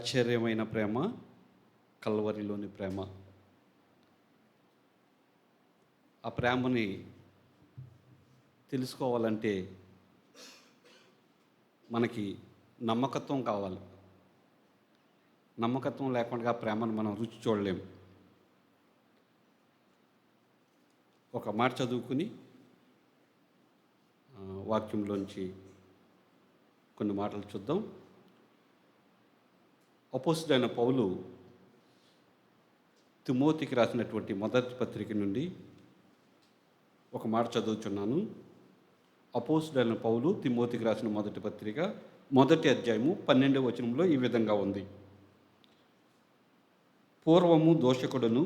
ఆశ్చర్యమైన ప్రేమ, కల్వరిలోని ప్రేమ. ఆ ప్రేమని తెలుసుకోవాలంటే మనకి నమ్మకత్వం కావాలి. నమ్మకత్వం లేకుండా ఆ ప్రేమను మనం రుచి చూడలేము. ఒక మాట చదువుకుని వాక్యంలోంచి కొన్ని మాటలు చూద్దాం. అపోస్తలుడైన పౌలు తిమోతికి రాసినటువంటి మొదటి పత్రిక నుండి ఒక మాట చదువుచున్నాను. అపోస్తలుడైన పౌలు తిమోతికి రాసిన మొదటి పత్రిక మొదటి అధ్యాయము 12వ వచనంలో ఈ విధంగా ఉంది. పూర్వము దోషకుడును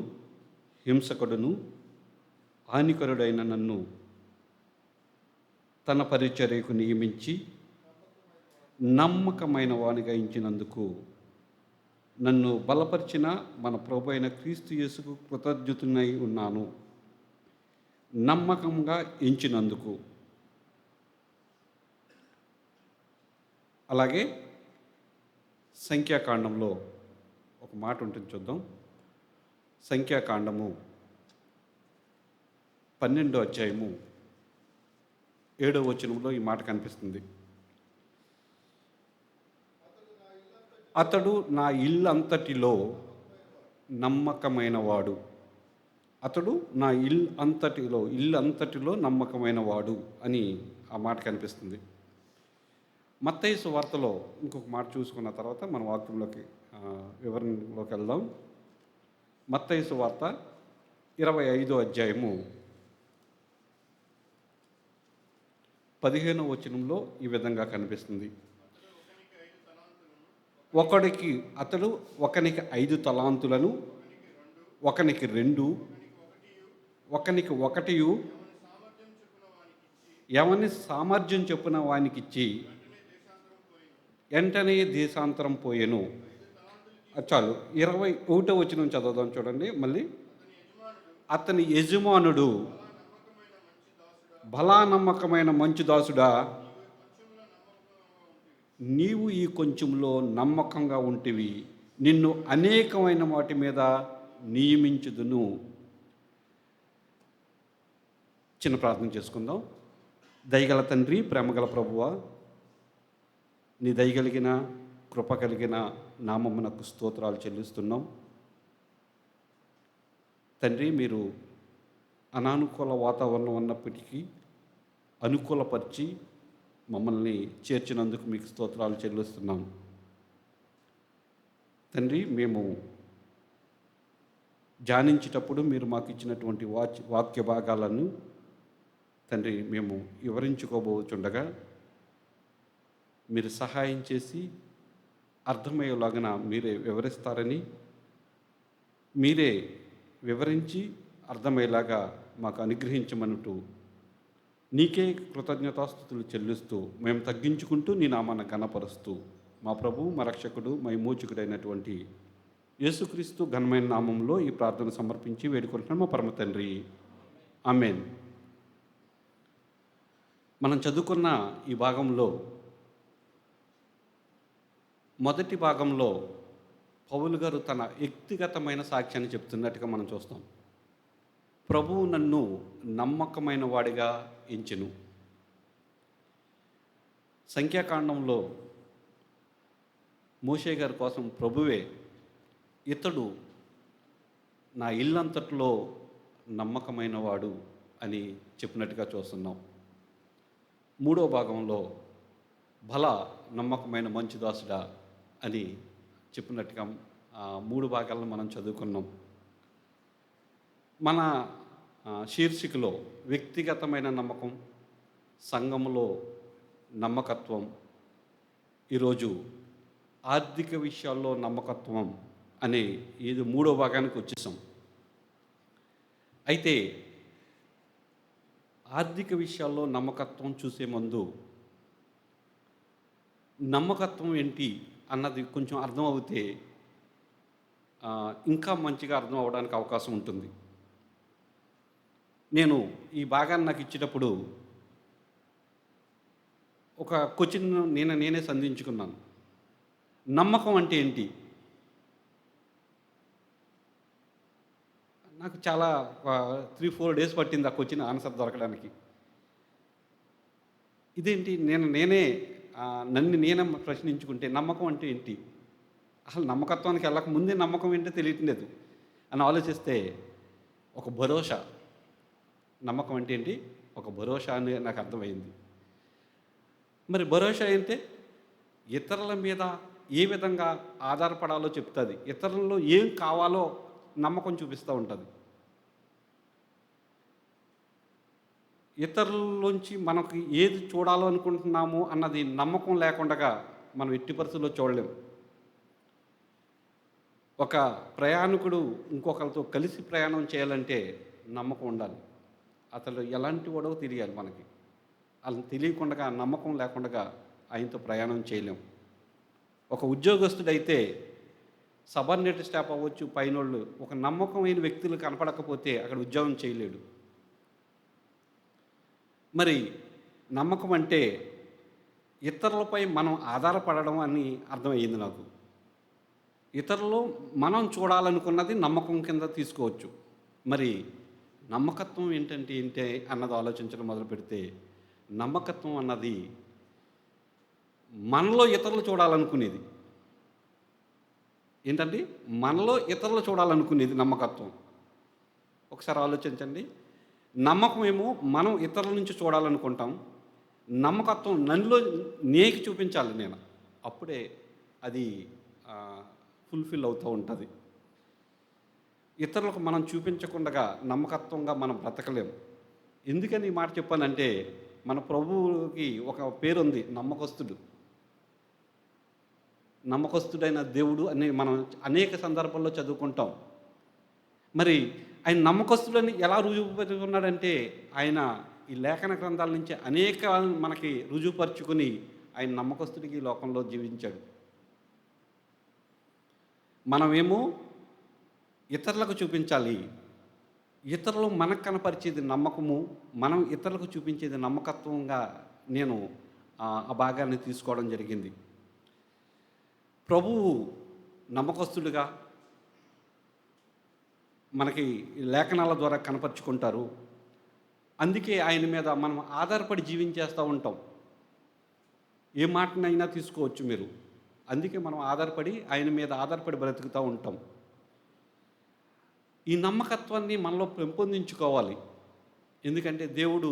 హింసకుడును హానికరుడైన నన్ను తన పరిచర్యకు నియమించి నమ్మకమైన వానిగా ఎంచినందుకు నన్ను బలపరిచిన మన ప్రభు అయిన క్రీస్తు యేసుకు కృతజ్ఞుతునై ఉన్నాను. నమ్మకంగా ఎంచినందుకు. అలాగే సంఖ్యాకాండంలో ఒక మాట ఉంటుంది, చూద్దాం. సంఖ్యాకాండము 12వ అధ్యాయము 7వ వచనంలో ఈ మాట కనిపిస్తుంది. అతడు నా ఇల్లంతటిలో నమ్మకమైన వాడు. అతడు నా ఇల్లంతటిలో నమ్మకమైన వాడు అని ఆ మాట కనిపిస్తుంది. మత్తయి సువార్తలో ఇంకొక మాట చూసుకున్న తర్వాత మన వాక్యంలోకి వివరణలోకి వెళ్దాం. మత్తయి సువార్త 25వ అధ్యాయము 15వ వచనంలో ఈ విధంగా కనిపిస్తుంది. ఒకనికి 5 తలాంతులను, ఒకనికి 2, ఒకనికి 1 ఎవని సామర్థ్యం చొప్పున వానికిచ్చి వెంటనే దేశాంతరం పోయెను. చాలు. 21వ వచనం చదువుదాం, చూడండి మళ్ళీ. అతని యజమానుడు, భలా నమ్మకమైన మంచి దాసుడా, నీవు ఈ కొంచెంలో నమ్మకంగా ఉంటివి, నిన్ను అనేకమైన వాటి మీద నియమించుదును. చిన్న ప్రార్థన చేసుకుందాం. దయగల తండ్రి, ప్రేమగల ప్రభువా, నీ దయగలిగిన కృప కలిగిన నామమునకు స్తోత్రాలు చెల్లిస్తున్నాం. తండ్రి, మీరు అనానుకూల వాతావరణం ఉన్నప్పటికీ అనుకూలపరిచి మమ్మల్ని చేర్చినందుకు మీకు స్తోత్రాలు చెల్లిస్తున్నాం. తండ్రి, మేము ధ్యానించేటప్పుడు మీరు మాకు ఇచ్చినటువంటి వాక్య భాగాలను తండ్రి మేము వివరించుకోబోతుండగా మీరు సహాయం చేసి అర్థమయ్యేలాగా మీరే వివరిస్తారని, మీరే వివరించి అర్థమయ్యేలాగా మాకు అనుగ్రహించమనుటూ నీకే కృతజ్ఞతాస్తుతులు చెల్లిస్తూ మేము తగ్గించుకుంటూ నీ నామాన్ని ఘనపరుస్తూ మా ప్రభు, మా రక్షకుడు, మా విమోచకుడైనటువంటి యేసుక్రీస్తు ఘనమైన నామంలో ఈ ప్రార్థన సమర్పించి వేడుకుంటున్నాం మా పరమ తండ్రి. ఆమేన్. మనం చదువుకున్న ఈ భాగంలో మొదటి భాగంలో పౌలు గారు తన వ్యక్తిగతమైన సాక్ష్యాన్ని చెప్తున్నట్టుగా మనం చూస్తాం. ప్రభువు నన్ను నమ్మకమైన వాడిగా ఎంచెను. సంఖ్యాకాండంలో మోషే గారి కోసం ప్రభువే ఇతడు నా ఇల్లంతట్లో నమ్మకమైన వాడు అని చెప్పినట్టుగా చూస్తున్నాం. 3వ భాగంలో భలా నమ్మకమైన మంచి దాసుడా అని చెప్పినట్టుగా 3 భాగాలను మనం చదువుకున్నాం. మన శీర్షికలో వ్యక్తిగతమైన నమ్మకం, సంఘంలో నమ్మకత్వం, ఈరోజు ఆర్థిక విషయాల్లో నమ్మకత్వం అనే ఇది 3వ భాగానికి వచ్చేసాం. అయితే ఆర్థిక విషయాల్లో నమ్మకత్వం చూసే ముందు నమ్మకత్వం ఏంటి అన్నది కొంచెం అర్థం అవుతే ఇంకా మంచిగా అర్థం అవ్వడానికి అవకాశం ఉంటుంది. నేను ఈ భాగాన్ని నాకు ఇచ్చేటప్పుడు ఒక క్వశ్చన్ నేనే సంధించుకున్నాను. నమ్మకం అంటే ఏంటి నాకు చాలా 3, 4 డేస్ పట్టింది ఆ క్వెషన్ ఆన్సర్ దొరకడానికి. ఇదేంటి నేనే నన్ను నేనే ప్రశ్నించుకుంటే నమ్మకం అంటే ఏంటి? అసలు నమ్మకత్వానికి వెళ్ళక ముందే నమ్మకం ఏంటో తెలియట్లేదు అని ఆలోచిస్తే ఒక భరోసా. నమ్మకం అంటే ఏంటి? ఒక భరోసా అని నాకు అర్థమైంది. మరి భరోసా అంటే ఇతరుల మీద ఏ విధంగా ఆధారపడాలో చెప్తుంది. ఇతరులలో ఏం కావాలో నమ్మకం చూపిస్తూ ఉంటుంది. ఇతరుల్లోంచి మనకి ఏది చూడాలో అనుకుంటున్నాము అన్నది నమ్మకం లేకుండా మనం ఎట్టి పరిస్థితుల్లో చూడలేం. ఒక ప్రయాణికుడు ఇంకొకరితో కలిసి ప్రయాణం చేయాలంటే నమ్మకం ఉండాలి. అతడు ఎలాంటి వాడో తెలియాలి మనకి. అలా తెలియకుండా నమ్మకం లేకుండా ఆయనతో ప్రయాణం చేయలేం. ఒక ఉద్యోగస్తుడైతే సబార్డినేట్ స్టాఫ్ అవ్వచ్చు, పైనోళ్ళు ఒక నమ్మకమైన వ్యక్తులు కనపడకపోతే అక్కడ ఉద్యోగం చేయలేడు. మరి నమ్మకం అంటే ఇతరులపై మనం ఆధారపడడం అని అర్థమయ్యింది నాకు. ఇతరులు మనం చూడాలనుకున్నది నమ్మకం కింద తీసుకోవచ్చు. మరి నమ్మకత్వం ఏంటి అన్నది ఆలోచించడం మొదలు పెడితే, నమ్మకత్వం అన్నది మనలో ఇతరులు చూడాలనుకునేది. ఏంటండి? మనలో ఇతరులు చూడాలనుకునేది నమ్మకత్వం. ఒకసారి ఆలోచించండి. నమ్మకమేమో మనం ఇతరుల నుంచి చూడాలనుకుంటాం. నమ్మకత్వం నన్నులో నేకి చూపించాలి నేను. అప్పుడే అది ఫుల్ఫిల్ అవుతూ ఉంటుంది. ఇతరులకు మనం చూపించకుండా నమ్మకత్వంగా మనం బ్రతకలేం. ఎందుకని ఈ మాట చెప్పానంటే, మన ప్రభువుకి ఒక పేరుంది, నమ్మకస్తుడు. నమ్మకస్తుడైన దేవుడు అని మనం అనేక సందర్భాల్లో చదువుకుంటాం. మరి ఆయన నమ్మకస్తుడని ఎలా రుజువుపరుచుకున్నాడంటే, ఆయన ఈ లేఖన గ్రంథాల నుంచి అనేక మనకి రుజువుపరుచుకుని ఆయన నమ్మకస్తుడికి ఈ లోకంలో జీవించాడు. మనమేమో ఇతరులకు చూపించాలి. ఇతరులు మనకు కనపరిచేది నమ్మకము, మనం ఇతరులకు చూపించేది నమ్మకత్వంగా నేను ఆ భాగాన్ని తీసుకోవడం జరిగింది. ప్రభువు నమ్మకస్తుడుగా మనకి లేఖనాల ద్వారా కనపరుచుకుంటారు. అందుకే ఆయన మీద మనం ఆధారపడి జీవించేస్తూ ఉంటాం. ఏ మాటనైనా తీసుకోవచ్చు మీరు. అందుకే మనం ఆయన మీద ఆధారపడి బ్రతుకుతూ ఉంటాం. ఈ నమ్మకత్వాన్ని మనలో పెంపొందించుకోవాలి. ఎందుకంటే దేవుడు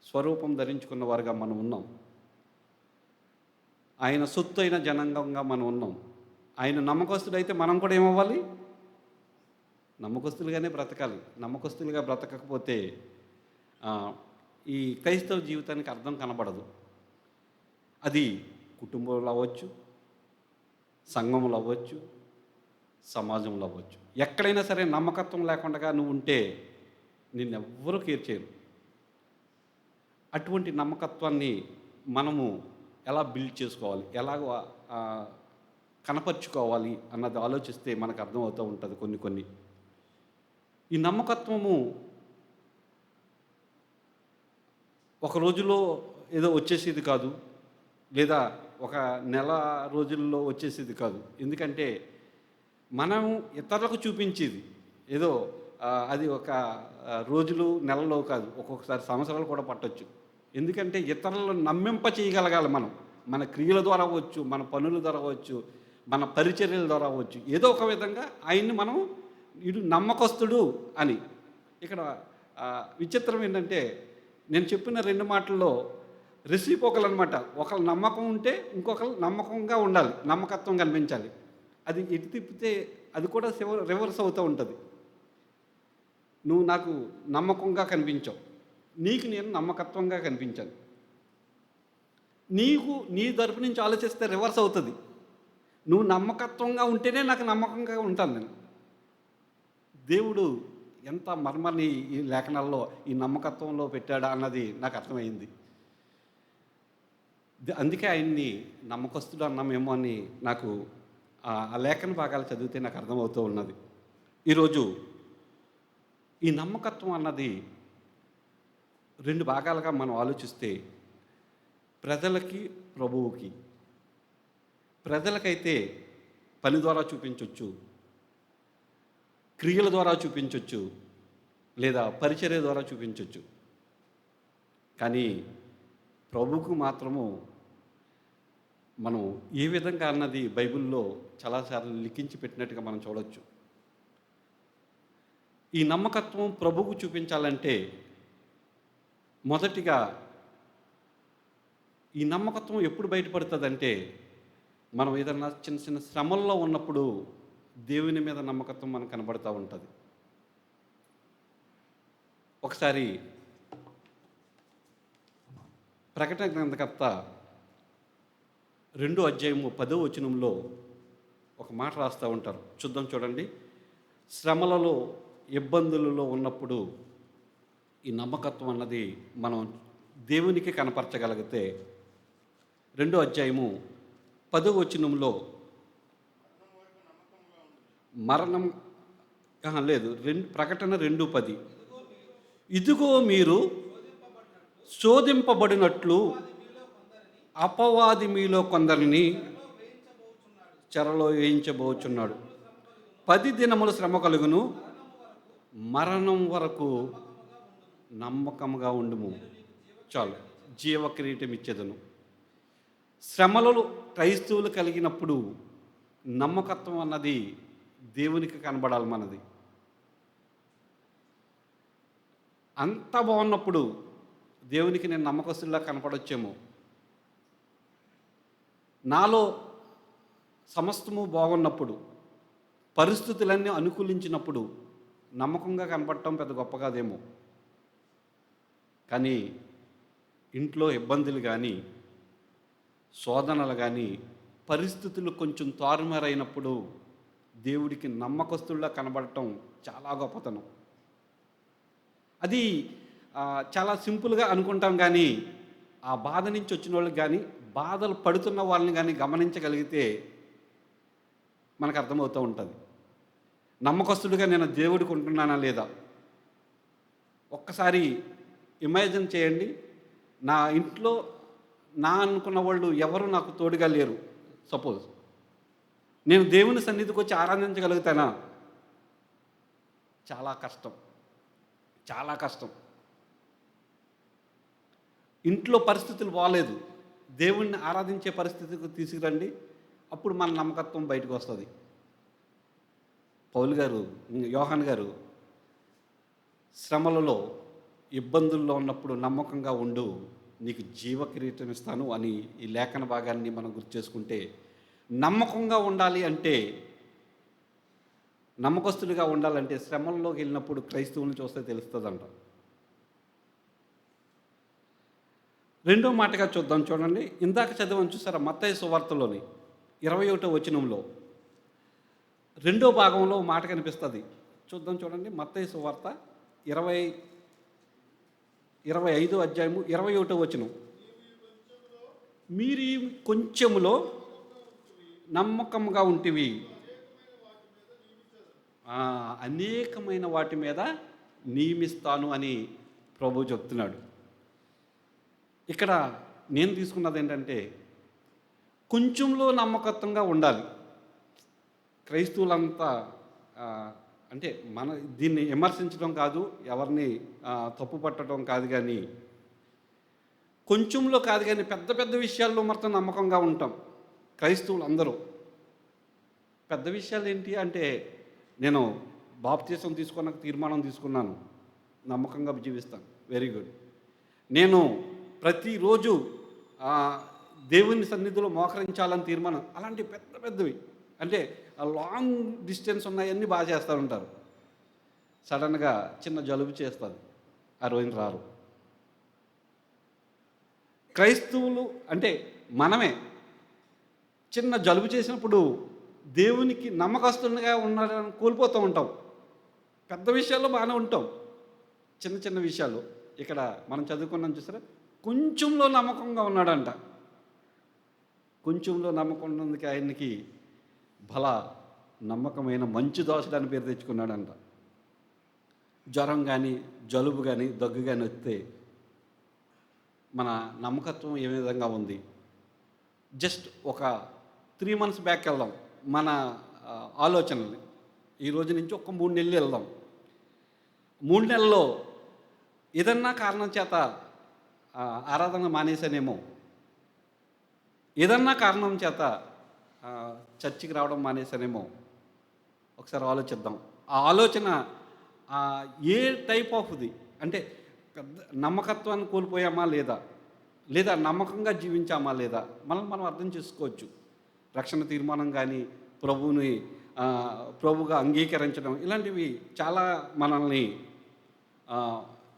స్వరూపం ధరించుకున్న వారుగా మనం ఉన్నాం. ఆయన సొత్తు అయిన జనాంగంగా మనం ఉన్నాం. ఆయన నమ్మకస్తుడైతే మనం కూడా ఏమవ్వాలి? నమ్మకస్తులుగానే బ్రతకాలి. నమ్మకస్తులుగా బ్రతకకపోతే ఈ క్రైస్తవ జీవితానికి అర్థం కనబడదు. అది కుటుంబంలో అవ్వచ్చు, సంఘంలో అవ్వచ్చు, సమాజంలో అవ్వచ్చు. ఎక్కడైనా సరే నమ్మకత్వం లేకుండా నువ్వు ఉంటే నిన్నెవ్వరూ కేర్ చేయరు. అటువంటి నమ్మకత్వాన్ని మనము ఎలా బిల్డ్ చేసుకోవాలి, ఎలాగ కనపరుచుకోవాలి అన్నది ఆలోచిస్తే మనకు అర్థమవుతూ ఉంటుంది కొన్ని. ఈ నమ్మకత్వము ఒక రోజులో ఏదో వచ్చేసేది కాదు, లేదా ఒక నెల రోజుల్లో వచ్చేసేది కాదు. ఎందుకంటే మనం ఇతరులకు చూపించేది ఏదో అది ఒక రోజులు నెలలో కాదు, ఒక్కొక్కసారి సంవత్సరాలు కూడా పట్టొచ్చు. ఎందుకంటే ఇతరులను నమ్మింప చేయగలగాలి మనం. మన క్రియల ద్వారా అవ్వచ్చు, మన పనుల ద్వారా అవ్వచ్చు, మన పరిచర్యల ద్వారా అవ్వచ్చు. ఏదో ఒక విధంగా ఆయన్ని మనం వీడు నమ్మకస్తుడు అని. ఇక్కడ విచిత్రం ఏంటంటే, నేను చెప్పిన 2 మాటల్లో రెసిపోకలు అనమాట. ఒకళ్ళు నమ్మకం ఉంటే ఇంకొకరు నమ్మకంగా ఉండాలి, నమ్మకత్వం కనిపించాలి. అది ఎటు తిప్పితే అది కూడా రివర్స్ అవుతూ ఉంటుంది. నువ్వు నాకు నమ్మకంగా కనిపించావు, నీకు నేను నమ్మకత్వంగా కనిపించాను. నీకు నీ తరపు నుంచి ఆలోచిస్తే రివర్స్ అవుతుంది. నువ్వు నమ్మకత్వంగా ఉంటేనే నాకు నమ్మకంగా ఉంటాను నేను. దేవుడు ఎంత మర్మాన్ని ఈ లేఖనాల్లో ఈ నమ్మకత్వంలో పెట్టాడా అన్నది నాకు అర్థమైంది. అందుకే ఆయన్ని నమ్మకస్తుడు అన్నామేమో అని నాకు ఆ లేఖన భాగాలు చదివితే నాకు అర్థమవుతూ ఉన్నది. ఈరోజు ఈ నమ్మకత్వం అన్నది 2 భాగాలుగా మనం ఆలోచిస్తే, ప్రజలకి, ప్రభువుకి. ప్రజలకైతే పని ద్వారా చూపించవచ్చు, క్రియల ద్వారా చూపించవచ్చు, లేదా పరిచర్య ద్వారా చూపించవచ్చు. కానీ ప్రభువుకు మాత్రము మనం ఏ విధంగా అన్నది బైబిల్లో చాలాసార్లు లిఖించి పెట్టినట్టుగా మనం చూడవచ్చు. ఈ నమ్మకత్వం ప్రభువుకు చూపించాలంటే మొదటిగా ఈ నమ్మకత్వం ఎప్పుడు బయటపడుతుందంటే, మనం ఏదన్నా చిన్న చిన్న శ్రమల్లో ఉన్నప్పుడు దేవుని మీద నమ్మకత్వం మనకు కనబడుతూ ఉంటుంది. ఒకసారి ప్రకటన గ్రంథకర్త 2వ అధ్యాయము 10వ వచనంలో ఒక మాట రాస్తూ ఉంటారు. చూడండి. శ్రమలలో, ఇబ్బందులలో ఉన్నప్పుడు ఈ నమ్మకత్వం అన్నది మనం దేవునికి కనపరచగలిగితే 2వ అధ్యాయము 10వ వచనంలో మరణం లేదు, ప్రకటన 2:10, ఇదిగో మీరు శోధింపబడినట్లు అపవాది మీలో కొందరిని చెరలో వేయించబోచున్నాడు. 10 దినములు శ్రమ కలుగును, మరణం వరకు నమ్మకముగా ఉండుము, చాలు, జీవ కిరీటం ఇచ్చేదను. శ్రమలు క్రైస్తవులు కలిగినప్పుడు నమ్మకత్వం అన్నది దేవునికి కనబడాలి. మనది అంత బాగున్నప్పుడు దేవునికి నేను నమ్మకస్తుల్లా కనపడొచ్చేమో. నాలో సమస్తము బాగున్నప్పుడు, పరిస్థితులన్నీ అనుకూలించినప్పుడు నమ్మకంగా కనపడటం పెద్ద గొప్ప కాదేమో. కానీ ఇంట్లో ఇబ్బందులు కానీ, శోధనలు కానీ, పరిస్థితులు కొంచెం తారుమారైనప్పుడు దేవుడికి నమ్మకస్తుల్లా కనబడటం చాలా గొప్పతనం. అది చాలా సింపుల్గా అనుకుంటాం, కానీ ఆ బాధ నుంచి వచ్చిన వాళ్ళకి కానీ, బాధలు పడుతున్న వాళ్ళని కానీ గమనించగలిగితే మనకు అర్థమవుతూ ఉంటుంది. నమ్మకస్తుడిగా నేను దేవుడికి ఉంటున్నానా లేదా. ఒక్కసారి ఇమాజిన్ చేయండి, నా ఇంట్లో నా అనుకున్న వాళ్ళు ఎవరు నాకు తోడుగా లేరు. సపోజ్ నేను దేవుని సన్నిధికి వచ్చి ఆరాధించగలుగుతానా? చాలా కష్టం, చాలా కష్టం. ఇంట్లో పరిస్థితులు బాగలేదు, దేవుణ్ణి ఆరాధించే పరిస్థితికి తీసుకురండి, అప్పుడు మన నమ్మకత్వం బయటకు వస్తుంది. పౌలు గారు, యోహాన్ గారు శ్రమలలో, ఇబ్బందుల్లో ఉన్నప్పుడు నమ్మకంగా ఉండు, నీకు జీవ కిరీటం ఇస్తాను అని ఈ లేఖన భాగాన్ని మనం గుర్తు చేసుకుంటే, నమ్మకంగా ఉండాలి అంటే, నమ్మకస్తులుగా ఉండాలంటే శ్రమల్లోకి వెళ్ళినప్పుడు క్రైస్తవులను చూస్తే తెలుస్తుందంట. రెండో మాటగా చూడండి. ఇందాక చదివాను చూసారా, మత్తయి సువార్తలోని 21వ వచనంలో 2వ భాగంలో మాట కనిపిస్తుంది. చూడండి. మత్తయి సువార్త 25వ అధ్యాయము 21వ వచనం. మీరు కొంచెములో నమ్మకంగా ఉంటివి, అనేకమైన వాటి మీద నియమిస్తాను అని ప్రభువు చెప్తున్నాడు. ఇక్కడ నేను తీసుకున్నది ఏంటంటే, కొంచెంలో నమ్మకత్వంగా ఉండాలి. క్రైస్తవులంతా అంటే మన దీన్ని విమర్శించడం కాదు, ఎవరిని తప్పు పట్టడం కాదు, కానీ కొంచెంలో కాదు, కానీ పెద్ద పెద్ద విషయాల్లో మాత్రం నమ్మకంగా ఉంటాం క్రైస్తవులు అందరూ. పెద్ద విషయాలు ఏంటి అంటే, నేను బాప్తీసం తీసుకున్న తీర్మానం తీసుకున్నాను, నమ్మకంగా జీవిస్తాను, వెరీ గుడ్. నేను ప్రతిరోజు దేవుని సన్నిధిలో మోకరించాలని తీర్మానం, అలాంటి పెద్ద పెద్దవి, అంటే లాంగ్ డిస్టెన్స్ ఉన్నాయన్నీ బాగా చేస్తూ ఉంటారు. సడన్గా చిన్న జలుబు చేస్తుంది, ఆ రోజున రారు. క్రైస్తవులు అంటే మనమే చిన్న జలుబు చేసినప్పుడు దేవునికి నమ్మకస్తులుగా ఉన్నారని కోల్పోతూ ఉంటాం. పెద్ద విషయాల్లో బాగానే ఉంటాం, చిన్న చిన్న విషయాలు. ఇక్కడ మనం చదువుకున్నాం చూసారా, కొంచెంలో నమ్మకంగా ఉన్నాడంట. కొంచెంలో నమ్మకం ఉన్నందుకు ఆయనకి బల నమ్మకమైన మంచి దోషుడు అని పేరు తెచ్చుకున్నాడంట. జ్వరం కానీ, జలుబు కానీ, దగ్గు కానీ వస్తే మన నమ్మకత్వం ఏ విధంగా ఉంది? జస్ట్ ఒక 3 months బ్యాక్ వెళ్దాం మన ఆలోచనల్ని. ఈ రోజు నుంచి ఒక 3 నెలలు వెళ్దాం. 3 నెలల్లో ఏదన్నా కారణం చేత ఆరాధన మానేశానేమో, ఏదన్నా కారణం చేత చర్చికి రావడం మానేశానేమో, ఒకసారి ఆలోచిద్దాం. ఆ ఆలోచన ఏ టైప్ ఆఫ్ది అంటే నమ్మకత్వాన్ని కోల్పోయామా లేదా, లేదా నమ్మకంగా జీవించామా లేదా, మనం అర్థం చేసుకోవచ్చు. రక్షణ తీర్మానం కానీ, ప్రభువుగా అంగీకరించడం, ఇలాంటివి చాలా మనల్ని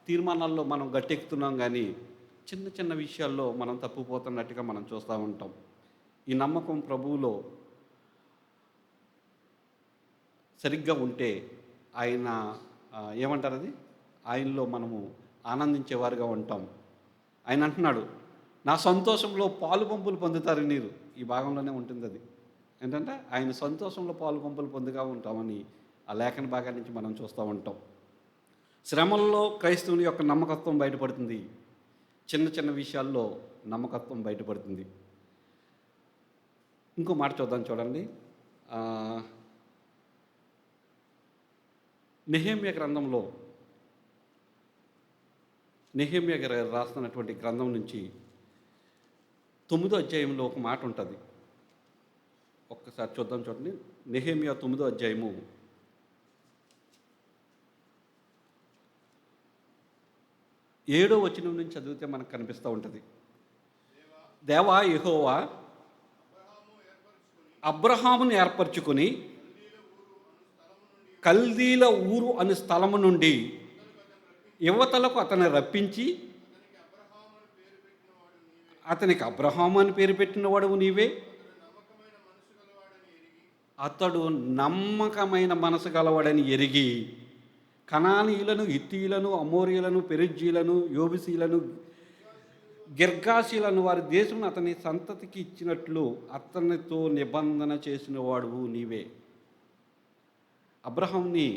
తీర్మానాల్లో మనం గట్టెక్కుతున్నాం. కానీ చిన్న చిన్న విషయాల్లో మనం తప్పిపోతున్నట్టుగా మనం చూస్తూ ఉంటాం. ఈ నమ్మకం ప్రభువులో సరిగ్గా ఉంటే ఆయన ఏమంటారు, అది ఆయనలో మనము ఆనందించేవారుగా ఉంటాం. ఆయన అంటున్నాడు, నా సంతోషంలో పాలు పంపులు పొందుతారు మీరు. ఈ భాగంలోనే ఉంటుంది అది. ఏంటంటే ఆయన సంతోషంలో పాలు పంపులు పొందుగా ఉంటామని ఆ లేఖన భాగాన్ని నుంచి మనం చూస్తూ ఉంటాం. శ్రమల్లో క్రైస్తవుని యొక్క నమ్మకత్వం బయటపడుతుంది. చిన్న చిన్న విషయాల్లో నమ్మకత్వం బయటపడుతుంది. ఇంకో మాట చూద్దాం, చూడండి. నెహెమ్యా గ్రంథంలో, నెహెమ్యా గారు రాస్తున్నటువంటి గ్రంథం నుంచి 9వ అధ్యాయంలో ఒక మాట ఉంటుంది. ఒక్కసారి చూద్దాం, చూడండి. నెహెమ్యా 9వ అధ్యాయము 7వ వచనం నుంచి చదివితే మనకు కనిపిస్తూ ఉంటుంది. దేవా యెహోవా అబ్రహామును ఏర్పరచుకొని కల్దీల ఊరు అను స్థలము నుండి యువతలకు అతన్ని రప్పించి అతనికి అబ్రహాము అని పేరు పెట్టినవాడు నీవే. అతడు నమ్మకమైన మనసు గలవాడని ఎరిగి కనానీయులను, హిత్తీయులను, అమోరీయులను, పెరిజ్జీలను, యోబుసీలను, గిర్గాషీలను వారి దేశం అతని సంతతికి ఇచ్చినట్లు అతనితో నిబంధన చేసిన వాడువు నీవే. అబ్రహాంని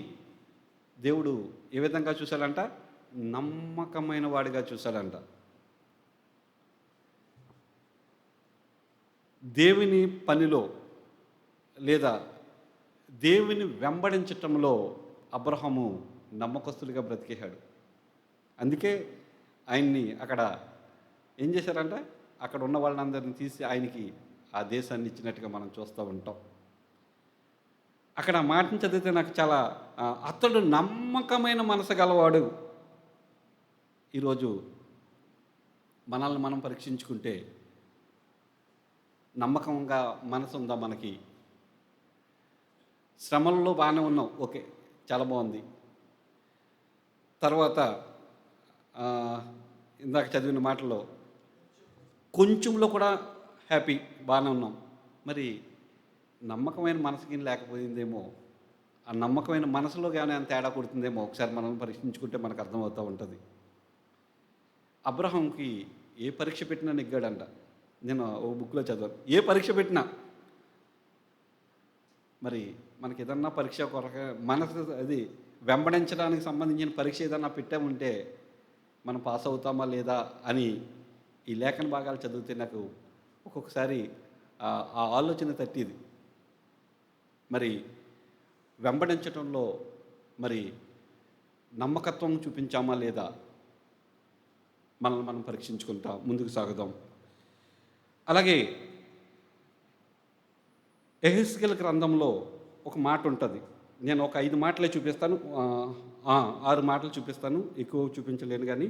దేవుడు ఏ విధంగా చూశాడంట? నమ్మకమైన వాడిగా చూశాడంట. దేవుని పనిలో లేదా దేవుని వెంబడించటంలో అబ్రహాము నమ్మకస్తుడిగా బ్రతికేశాడు. అందుకే ఆయన్ని అక్కడ ఏం చేశారంట? అక్కడ ఉన్న వాళ్ళందరినీ తీసి ఆయనకి ఆ దేశాన్ని ఇచ్చినట్టుగా మనం చూస్తూ ఉంటాం. అక్కడ మాటను చదివితే నాకు చాలా అతడు నమ్మకమైన మనసు గలవాడు. ఈరోజు మనల్ని మనం పరీక్షించుకుంటే నమ్మకంగా మనసు ఉందా మనకి? శ్రమల్లో బాగానే ఉన్నాం, ఓకే, చాలా బాగుంది. తర్వాత ఇందాక చదివిన మాటల్లో కొంచెంలో కూడా హ్యాపీ, బాగానే ఉన్నాం. మరి నమ్మకమైన మనసుకి లేకపోయిందేమో, ఆ నమ్మకమైన మనసులో కానీ అంత తేడా కొడుతుందేమో ఒకసారి మనం పరీక్షించుకుంటే మనకు అర్థమవుతూ ఉంటుంది. అబ్రహాంకి ఏ పరీక్ష పెట్టినా నెగ్గాడంట. నేను ఓ బుక్లో చదివాను, ఏ పరీక్ష పెట్టినా. మరి మనకి ఏదన్నా పరీక్ష కొరక మనసు అది వెంబడించడానికి సంబంధించిన పరీక్ష ఏదన్నా పెట్టామంటే మనం పాస్ అవుతామా లేదా అని ఈ లేఖన భాగాలు చదివితే నాకు ఒక్కొక్కసారి ఆ ఆలోచన తట్టిది. మరి వెంబడించటంలో మరి నమ్మకత్వం చూపించామా లేదా, మనల్ని మనం పరీక్షించుకుంటాం, ముందుకు సాగుదాం. అలాగే యెహెజ్కేలు గ్రంథంలో ఒక మాట ఉంటుంది. నేను ఒక 5 మాటలే చూపిస్తాను, 6 మాటలు చూపిస్తాను, ఎక్కువ చూపించలేను. కానీ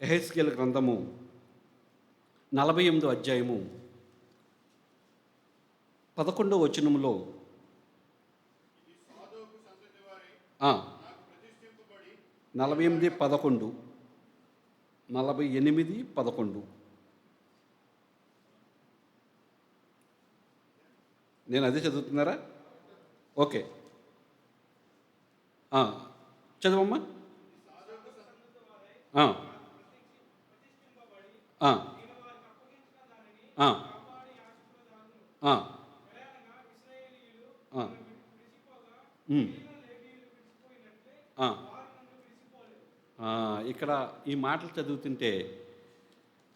యెహెజ్కేలు గ్రంథము 48వ అధ్యాయము 11వ వచనములో 48:11 48:11 నేను అదే చదువుతున్నారా? ఓకే, చదవమ్మా. ఇక్కడ ఈ మాటలు చదువుతుంటే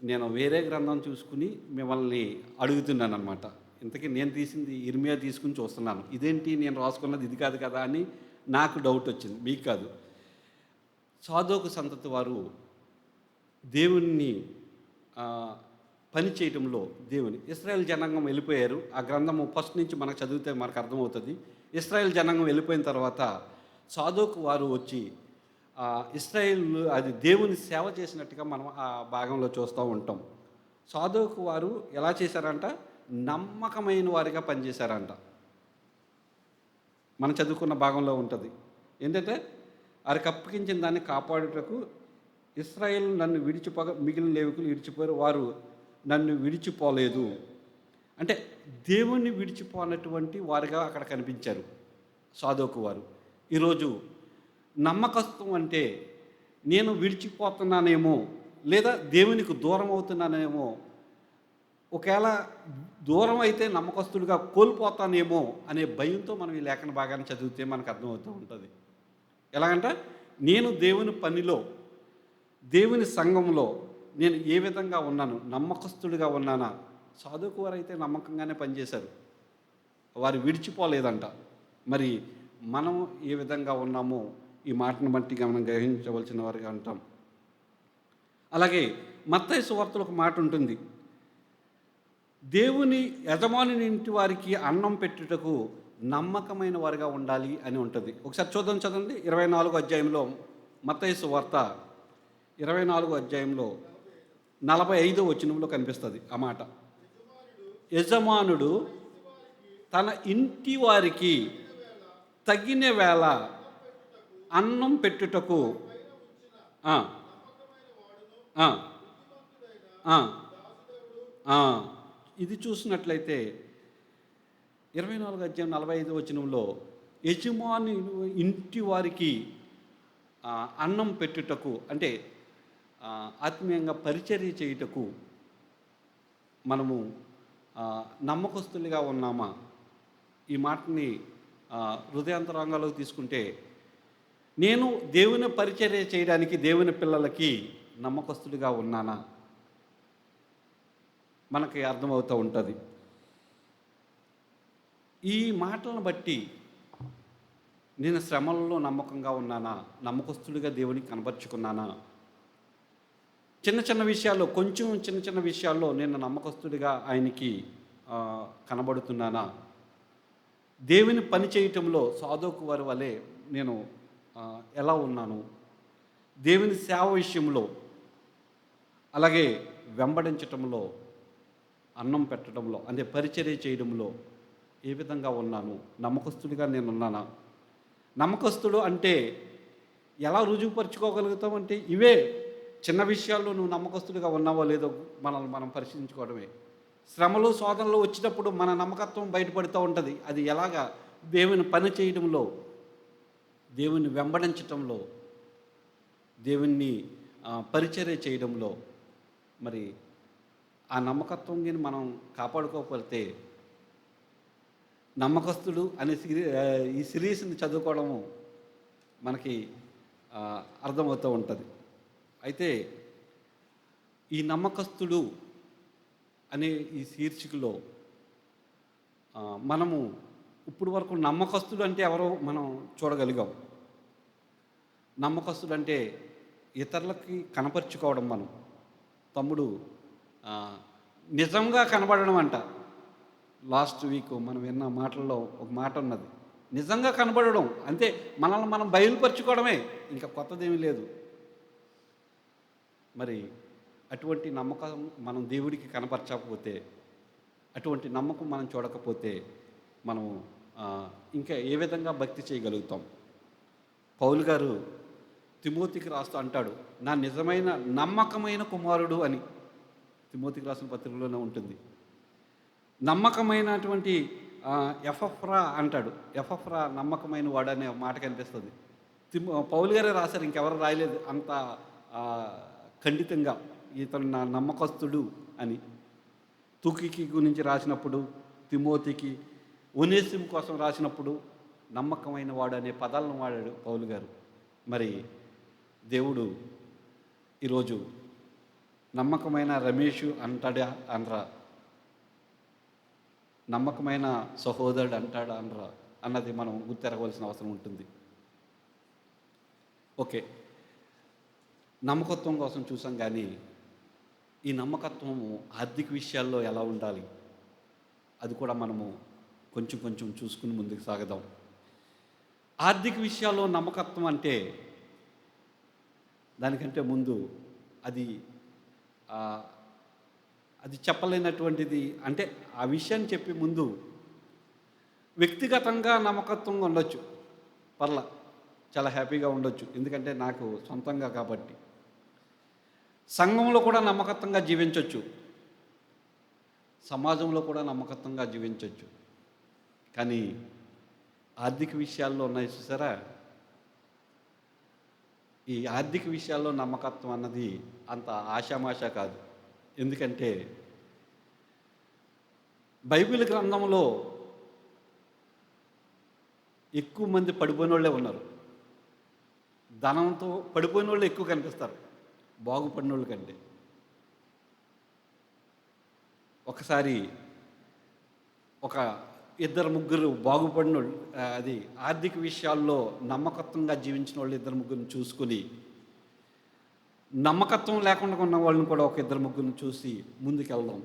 నేను వేరే గ్రంథం చూసుకుని మిమ్మల్ని అడుగుతున్నాను అనమాట. ఇంతకీ నేను తీసింది ఇర్మియా తీసుకుని చూస్తున్నాను. ఇదేంటి నేను రాసుకున్నది ఇది కాదు కదా అని నాకు డౌట్ వచ్చింది. మీకు కాదు. సాదోకు సంతతి వారు దేవుణ్ణి పని చేయటంలో ఇశ్రాయేల్ జనాంగం వెళ్ళిపోయారు. ఆ గ్రంథము ఫస్ట్ నుంచి మనకు చదివితే మనకు అర్థమవుతుంది. ఇశ్రాయేల్ జనాంగం వెళ్ళిపోయిన తర్వాత సాదోకు వారు వచ్చి ఇశ్రాయేల్ అది దేవుని సేవ చేసినట్టుగా మనం ఆ భాగంలో చూస్తూ ఉంటాం. సాదోకు వారు ఎలా చేశారంట? నమ్మకమైన వారిగా పనిచేశారంట. మనం చదువుకున్న భాగంలో ఉంటుంది. ఏంటంటే వారికి అప్పగించిన దాన్ని కాపాడుటకు ఇశ్రాయేల్ నన్ను విడిచిపోగా మిగిలిన లేవికులు విడిచిపోయారు, వారు నన్ను విడిచిపోలేదు. అంటే దేవుణ్ణి విడిచిపోనటువంటి వారుగా అక్కడ కనిపించారు సాదోకు వారు. ఈరోజు నమ్మకత్వం అంటే నేను విడిచిపోతున్నానేమో, లేదా దేవునికి దూరం అవుతున్నానేమో, ఒకవేళ దూరం అయితే నమ్మకస్తుడిగా కోల్పోతానేమో అనే భయంతో మనం ఈ లేఖన భాగాన్ని చదివితే మనకు అర్థమవుతూ ఉంటుంది. ఎలాగంటే నేను దేవుని పనిలో, దేవుని సంఘంలో నేను ఏ విధంగా ఉన్నాను, నమ్మకస్తుడిగా ఉన్నానా? సాధుకు వారు అయితే నమ్మకంగానే పనిచేశారు, వారు విడిచిపోలేదంట. మరి మనం ఏ విధంగా ఉన్నామో ఈ మాటను బట్టి మనం గ్రహించవలసిన వారిగా ఉంటాం. అలాగే మత్తయి సువార్తలో ఒక మాట ఉంటుంది, దేవుని యజమాని ఇంటి వారికి అన్నం పెట్టుటకు నమ్మకమైన వారిగా ఉండాలి అని ఉంటుంది. ఒకసారి చదవండి 24వ అధ్యాయంలో, మత్తయి సువార్త 24వ అధ్యాయంలో 45వ వచనంలో కనిపిస్తుంది ఆ మాట. యజమానుడు తన ఇంటి వారికి తగిన వేళ అన్నం పెట్టుటకు ఇది చూసినట్లయితే 24వ అధ్యాయం 45వ వచనంలో యజమాని ఇంటి వారికి అన్నం పెట్టుటకు అంటే ఆత్మీయంగా పరిచర్య చేయుటకు మనము నమ్మకస్తులుగా ఉన్నామా? ఈ మాటని హృదయాంతరంగాలోకి తీసుకుంటే నేను దేవుని పరిచర్య చేయడానికి దేవుని పిల్లలకి నమ్మకస్తుడిగా ఉన్నానా మనకి అర్థమవుతూ ఉంటుంది. ఈ మాటలను బట్టి నేను శ్రమలలో నమ్మకంగా ఉన్నానా, నమ్మకస్తుడిగా దేవునికి కనపరుచుకున్నానా? చిన్న చిన్న విషయాల్లో, చిన్న చిన్న విషయాల్లో నేను నమ్మకస్తుడిగా ఆయనకి కనబడుతున్నానా? దేవుని పని చేయటంలో సాధోకు వారి వలె నేను ఎలా ఉన్నాను? దేవుని సేవ విషయంలో, అలాగే వెంబడించటంలో, అన్నం పెట్టడంలో, అంటే పరిచర్య చేయడంలో ఏ విధంగా ఉన్నాను? నమ్మకస్తుడిగా నేను ఉన్నానా? నమ్మకస్తుడు అంటే ఎలా రుజువుపరుచుకోగలుగుతామంటే ఇవే చిన్న విషయాల్లో నువ్వు నమ్మకస్తుడిగా ఉన్నావో లేదో మనల్ని మనం పరిశీలించుకోవడమే. శ్రమలు శోధనలు వచ్చినప్పుడు మన నమ్మకత్వం బయటపడుతూ ఉంటుంది. అది ఎలాగా? దేవుని పని చేయడంలో, దేవుని వెంబడించటంలో, దేవుణ్ణి పరిచర్య చేయడంలో. మరి ఆ నమ్మకత్వం కానీ మనం కాపాడుకోకపోతే నమ్మకస్తుడు అనే ఈ సిరీస్ని చదువుకోవడము మనకి అర్థమవుతూ ఉంటుంది. అయితే ఈ నమ్మకస్తుడు అనే ఈ శీర్షికలో మనము ఇప్పుడు వరకు నమ్మకస్తుడు అంటే ఎవరో మనం చూడగలిగాం. నమ్మకస్తుడు అంటే ఇతరులకి కనపరుచుకోవడం. మనం తమ్ముడు నిజంగా కనబడడం అంట. లాస్ట్ వీక్ మనం విన్న మాటల్లో ఒక మాట ఉన్నది, నిజంగా కనబడడం. అంతే, మనల్ని మనం బయలుపరుచుకోవడమే, ఇంకా కొత్తదేమీ లేదు. మరి అటువంటి నమ్మకం మనం దేవుడికి కనపరచకపోతే, అటువంటి నమ్మకం మనం చూడకపోతే మనం ఇంకా ఏ విధంగా భక్తి చేయగలుగుతాం? పౌలు గారు తిమోతికి రాస్తూ అంటాడు, నా నిజమైన నమ్మకమైన కుమారుడు అని. తిమోతికి రాసిన పత్రికలోనే ఉంటుంది. నమ్మకమైనటువంటి ఎఫఫ్రా అంటాడు. ఎఫఫ్రా నమ్మకమైన వాడు అనే మాట కనిపిస్తుంది. పౌలు గారే రాశారు, ఇంకెవరు రాయలేదు అంత ఖండితంగా ఇతను నా నమ్మకస్తుడు అని. తుకికి గురించి రాసినప్పుడు, తిమోతికి, ఒనేసిము కోసం రాసినప్పుడు నమ్మకమైన వాడు అనే పదాలను వాడాడు పౌలు గారు. మరి దేవుడు ఈరోజు నమ్మకమైన రమేష్ అంటాడా అనరా? నమ్మకమైన సహోదరుడు అంటాడా అనరా అన్నది మనం గుర్తెరగవలసిన అవసరం ఉంటుంది. ఓకే, నమ్మకత్వం కోసం చూసాం, కానీ ఈ నమ్మకత్వము ఆర్థిక విషయాల్లో ఎలా ఉండాలి అది కూడా మనము కొంచెం కొంచెం చూసుకుని ముందుకు సాగదాం. ఆర్థిక విషయాల్లో నమ్మకత్వం అంటే దానికంటే ముందు అది అది చెప్పలేనటువంటిది. అంటే ఆ విషయాన్ని చెప్పే ముందు వ్యక్తిగతంగా నమ్మకత్వంగా ఉండొచ్చు, పర్లా చాలా హ్యాపీగా ఉండొచ్చు, ఎందుకంటే నాకు సొంతంగా కాబట్టి. సంఘంలో కూడా నమ్మకత్వంగా జీవించవచ్చు, సమాజంలో కూడా నమ్మకత్వంగా జీవించవచ్చు. కానీ ఆర్థిక విషయాల్లో ఉన్నాయి చూసారా, ఈ ఆర్థిక విషయాల్లో నమ్మకత్వం అన్నది అంత ఆషామాషా కాదు. ఎందుకంటే బైబిల్ గ్రంథంలో ఎక్కువ మంది పడిపోయిన వాళ్ళే ఉన్నారు. ధనంతో పడిపోయిన వాళ్ళు ఎక్కువ కనిపిస్తారు బాగుపడిన వాళ్ళ కంటే. ఒకసారి ఒక ఇద్దరు ముగ్గురు బాగుపడిన వాళ్ళు, అది ఆర్థిక విషయాల్లో నమ్మకత్వంగా జీవించిన వాళ్ళు ఇద్దరు ముగ్గురిని చూసుకుని, నమ్మకత్వం లేకుండా ఉన్న వాళ్ళని కూడా ఒక ఇద్దరు ముగ్గురిని చూసి ముందుకెళ్దాం.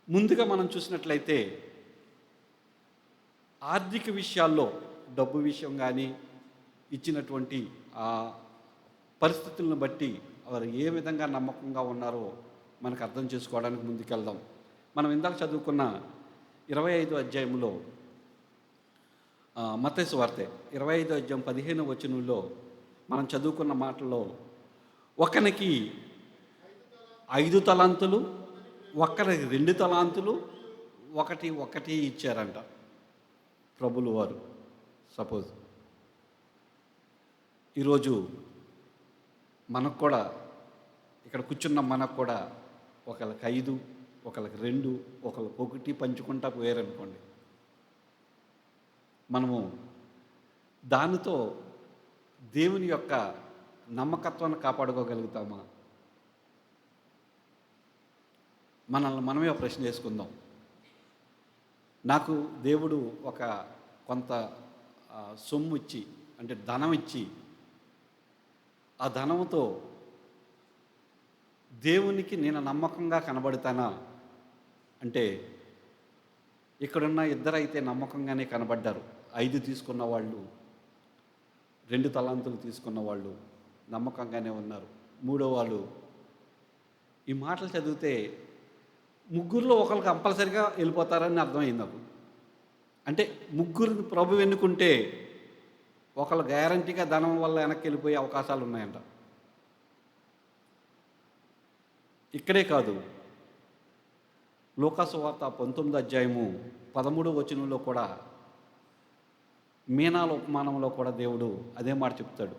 ముందుగా మనం చూసినట్లయితే ఆర్థిక విషయాల్లో డబ్బు విషయం కానీ ఇచ్చినటువంటి ఆ పరిస్థితులను బట్టి వారు ఏ విధంగా నమ్మకంగా ఉన్నారో మనకు అర్థం చేసుకోవడానికి ముందుకెళ్దాం. మనం ఇందాక చదువుకున్న 25వ అధ్యాయంలో మత్తయి సువార్త 25వ అధ్యాయం 15వ వచనంలో మనం చదువుకున్న మాటల్లో ఒకనికి 5 తలాంతులు, ఒక్కరికి 2 తలాంతులు, ఒకటి ఇచ్చారంట ప్రభులు వారు. సపోజ్ ఈరోజు మనకు కూడా ఇక్కడ కూర్చున్న మనకు కూడా ఒకళ్ళకి 5, ఒకళ్ళకి 2, ఒకళ్ళకి 1 పంచుకుంటా పోయారనుకోండి, మనము దానితో దేవుని యొక్క నమ్మకత్వాన్ని కాపాడుకోగలుగుతామా? మనల్ని మనమే ప్రశ్న చేసుకుందాం. నాకు దేవుడు ఒక కొంత సొమ్ము ఇచ్చి, అంటే ధనం ఇచ్చి, ఆ ధనంతో దేవునికి నేను నమ్మకంగా కనబడతానా అంటే, ఇక్కడున్న ఇద్దరైతే నమ్మకంగానే కనబడ్డారు. 5 తీసుకున్న వాళ్ళు, 2 తలాంతులు తీసుకున్న వాళ్ళు నమ్మకంగానే ఉన్నారు. మూడో వాళ్ళు ఈ మాటలు చదివితే ముగ్గురులో ఒకరు కంపల్సరిగా వెళ్ళిపోతారని అర్థమైంది నాకు. అంటే ముగ్గురు ప్రభు ఎన్నుకుంటే ఒకళ్ళు గ్యారంటీగా ధనం వల్ల వెనక్కి వెళ్ళిపోయే అవకాశాలు ఉన్నాయంట. ఇక్కడే కాదు, లూకాసు వార్త 19వ అధ్యాయము 13వ వచనంలో కూడా మీనాల ఉపమానంలో కూడా దేవుడు అదే మాట చెప్తాడు.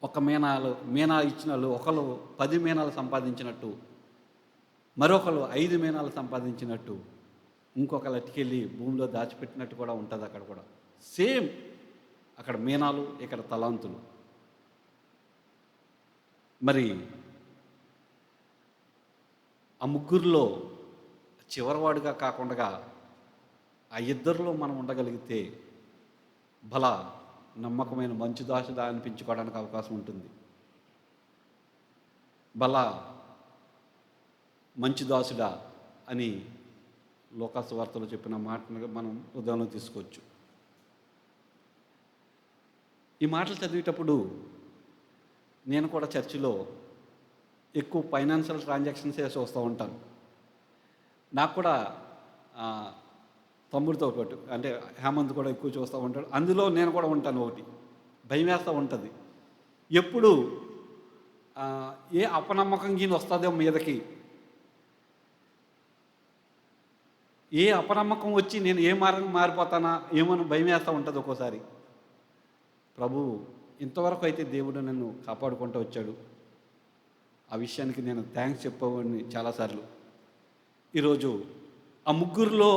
ఒక మీనా ఇచ్చిన వాళ్ళు ఒకరు 10 మీనాలు సంపాదించినట్టు, మరొకరు 5 మీనాలు సంపాదించినట్టు, ఇంకొకరు అట్టుకెళ్ళి భూమిలో దాచిపెట్టినట్టు కూడా ఉంటుంది. అక్కడ కూడా సేమ్, అక్కడ మీనాలు, ఇక్కడ తలాంతులు. మరి ఆ ముగ్గురులో చివరివాడుగా కాకుండా ఆ ఇద్దరిలో మనం ఉండగలిగితే బల నమ్మకమైన మంచు దాసుడా అనిపించుకోవడానికి అవకాశం ఉంటుంది. బల మంచు దాసుడా అని లూకాసు వార్తలో చెప్పిన మాటను మనం ఉదాహరణ తీసుకోవచ్చు. ఈ మాటలు చదివేటప్పుడు నేను కూడా చర్చిలో ఎక్కువ ఫైనాన్షియల్ ట్రాన్సాక్షన్స్ వేసి వస్తూ ఉంటాను. నాకు కూడా తమ్ముడితో పాటు, అంటే హేమంత్ కూడా ఎక్కువ చూస్తూ ఉంటాడు, అందులో నేను కూడా ఉంటాను. ఒకటి భయం వేస్తూ ఉంటుంది, ఎప్పుడు ఏ అపనమ్మకం గీని వస్తుందో మీదకి, ఏ అపనమ్మకం వచ్చి నేను ఏ మారిపోతానా ఏమని భయం వేస్తూ ఉంటుంది ఒక్కోసారి. ప్రభు ఇంతవరకు అయితే దేవుడు నన్ను కాపాడుకుంటూ వచ్చాడు. ఆ విషయానికి నేను థ్యాంక్స్ చెప్పవని చాలాసార్లు. ఈరోజు ఆ ముగ్గురులో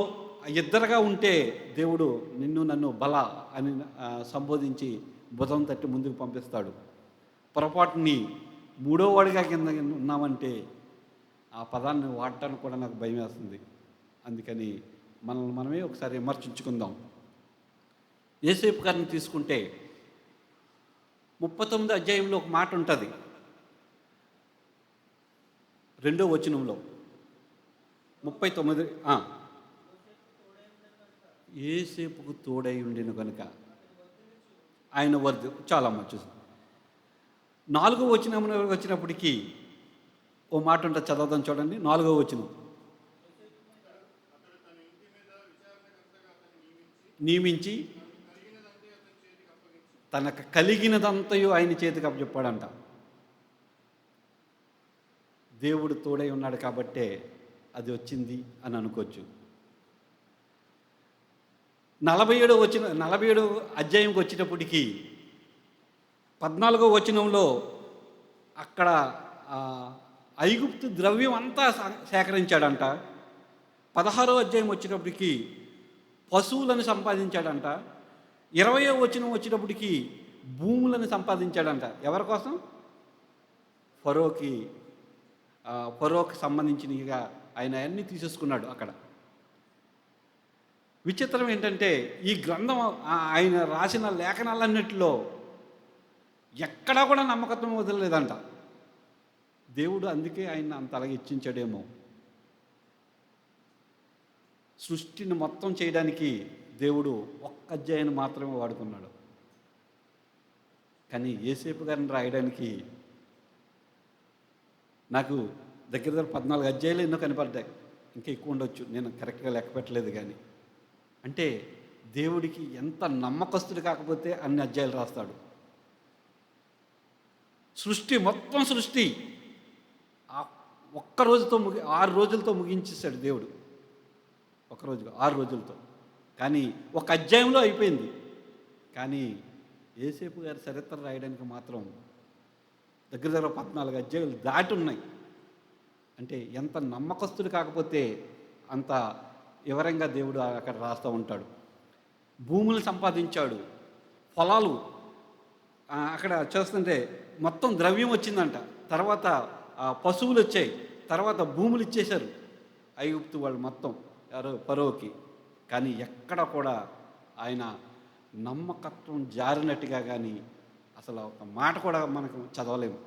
ఇద్దరుగా ఉంటే దేవుడు నిన్ను నన్ను బల అని సంబోధించి భుజం తట్టి ముందుకు పంపిస్తాడు. పొరపాటుని మూడో వాడిగా కింద ఉన్నామంటే ఆ పదాన్ని వాడటానికి కూడా నాకు భయం వేస్తుంది. అందుకని మనల్ని మనమే ఒకసారి విమర్శించుకుందాం. యోసేపు గారిని తీసుకుంటే 39 అధ్యాయంలో ఒక మాట ఉంటుంది, 2వ వచనంలో 39 యోసేపుకు తోడై ఉండిన కనుక ఆయన వర్ధ చాలా మంచి. 4వ వచనం వచ్చినప్పటికీ ఓ మాట ఉంటుంది, చదవదాం చూడండి. 4వ వచనం, నియమించి తనకు కలిగినదంతయు ఆయన చేతికి అప్పచెప్పాడంట. దేవుడు తోడై ఉన్నాడు కాబట్టే అది వచ్చింది అని అనుకోవచ్చు. 47వ అధ్యాయంకి వచ్చేటప్పటికి 14వ వచనంలో అక్కడ ఐగుప్తు ద్రవ్యం అంతా సేకరించాడంట. 16వ అధ్యాయం వచ్చేటప్పటికి పశువులను సంపాదించాడంట. 20వ వచనం వచ్చేటప్పటికి భూములను సంపాదించాడంట. ఎవరి కోసం? ఫరోకి సంబంధించినవిగా ఆయన అన్నీ తీసేసుకున్నాడు అక్కడ. విచిత్రం ఏంటంటే ఈ గ్రంథం ఆయన రాసిన లేఖనాలన్నిటిలో ఎక్కడా కూడా నమ్మకత్వం వదలలేదంట. దేవుడు అందుకే ఆయన అంత అలాగే ఇచ్చించాడేమో. సృష్టిని మొత్తం చేయడానికి దేవుడు ఒక్క అధ్యాయాన్ని మాత్రమే వాడుకున్నాడు. కానీ యోసేపు గారిని రాయడానికి నాకు దగ్గర 14 అధ్యాయాలు ఎన్నో కనపడ్డాయి, ఇంకా ఎక్కువ ఉండొచ్చు, నేను కరెక్ట్గా లెక్క పెట్టలేదు. కానీ అంటే దేవుడికి ఎంత నమ్మకస్తుడు కాకపోతే అన్ని అధ్యాయాలు రాస్తాడు. మొత్తం సృష్టి ఒక్క రోజుతో 6 రోజులతో ముగించేశాడు దేవుడు. ఒక రోజుగా 6 రోజులతో. కానీ ఒక అధ్యాయంలో అయిపోయింది. కానీ యోసేపు గారి చరిత్ర రాయడానికి మాత్రం దగ్గర 14 అధ్యాయాలు దాటి ఉన్నాయి. అంటే ఎంత నమ్మకస్తుడు కాకపోతే అంత వివరంగా దేవుడు అక్కడ రాస్తూ ఉంటాడు. భూములు సంపాదించాడు, పొలాలు అక్కడ చూస్తుంటే మొత్తం ద్రవ్యం వచ్చిందంట. తర్వాత పశువులు వచ్చాయి, తర్వాత భూములు ఇచ్చేశారు ఐగుప్తు వాళ్ళు మొత్తం ఫరోకి. కానీ ఎక్కడ కూడా ఆయన నమ్మకత్వం జారినట్టుగా కానీ అసలు ఒక మాట కూడా మనకు చదవలేము.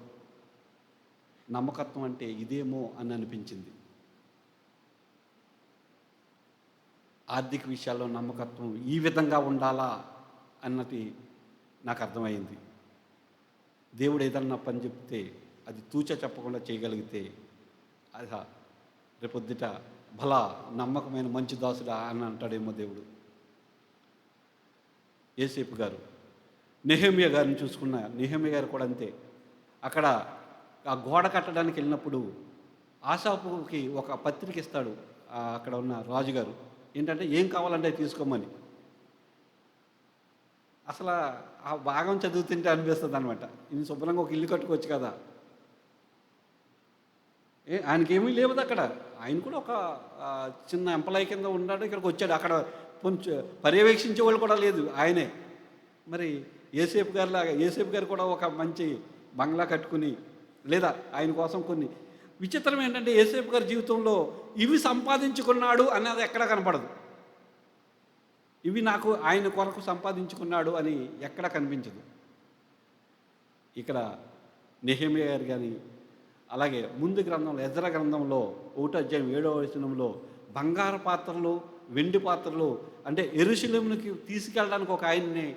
నమ్మకత్వం అంటే ఇదేమో అని అనిపించింది. ఆర్థిక విషయాల్లో నమ్మకత్వం ఈ విధంగా ఉండాలా అన్నది నాకు అర్థమైంది. దేవుడు ఏదన్నా పని చెప్తే అది తూచ చెప్పకుండా చేయగలిగితే అది రేపొద్దుట భలా నమ్మకమైన మంచి దాసుడా అని అంటాడేమో దేవుడు. యోసేపు గారు నెహెమ్యా గారిని చూసుకున్న నెహెమ్యా గారు కూడా అంతే. అక్కడ ఆ గోడ కట్టడానికి వెళ్ళినప్పుడు ఆసాపుకి ఒక పత్రిక ఇస్తాడు అక్కడ ఉన్న రాజుగారు. ఏంటంటే ఏం కావాలంటే తీసుకోమని. అసలు ఆ భాగం చదువుతుంటే అనిపిస్తుంది అనమాట, ఇది శుభ్రంగా ఒక ఇల్లు కట్టుకోవచ్చు కదా. ఆయనకేమీ లేవు అక్కడ. ఆయన కూడా ఒక చిన్న ఎంప్లాయ్ కింద ఉన్నాడు, ఇక్కడికి వచ్చాడు. అక్కడ కొంచెం పర్యవేక్షించే వాళ్ళు కూడా లేదు, ఆయనే. మరి యోసేపు గారు కూడా ఒక మంచి బంగ్లా కట్టుకుని, లేదా ఆయన కోసం కొన్ని. విచిత్రం ఏంటంటే యోసేపు గారి జీవితంలో ఇవి సంపాదించుకున్నాడు అన్నది ఎక్కడా కనపడదు. ఇవి నాకు ఆయన కొరకు సంపాదించుకున్నాడు అని ఎక్కడ కనిపించదు. ఇక్కడ నెహెమ్యా గారు కానీ, అలాగే ముందు గ్రంథంలో ఎజ్రా గ్రంథంలో 1వ అధ్యాయం 7వ వచనంలో బంగారు పాత్రలు, వెండి పాత్రలు అంటే యెరూషలేముకి తీసుకెళ్ళడానికి ఒక ఆయన్ని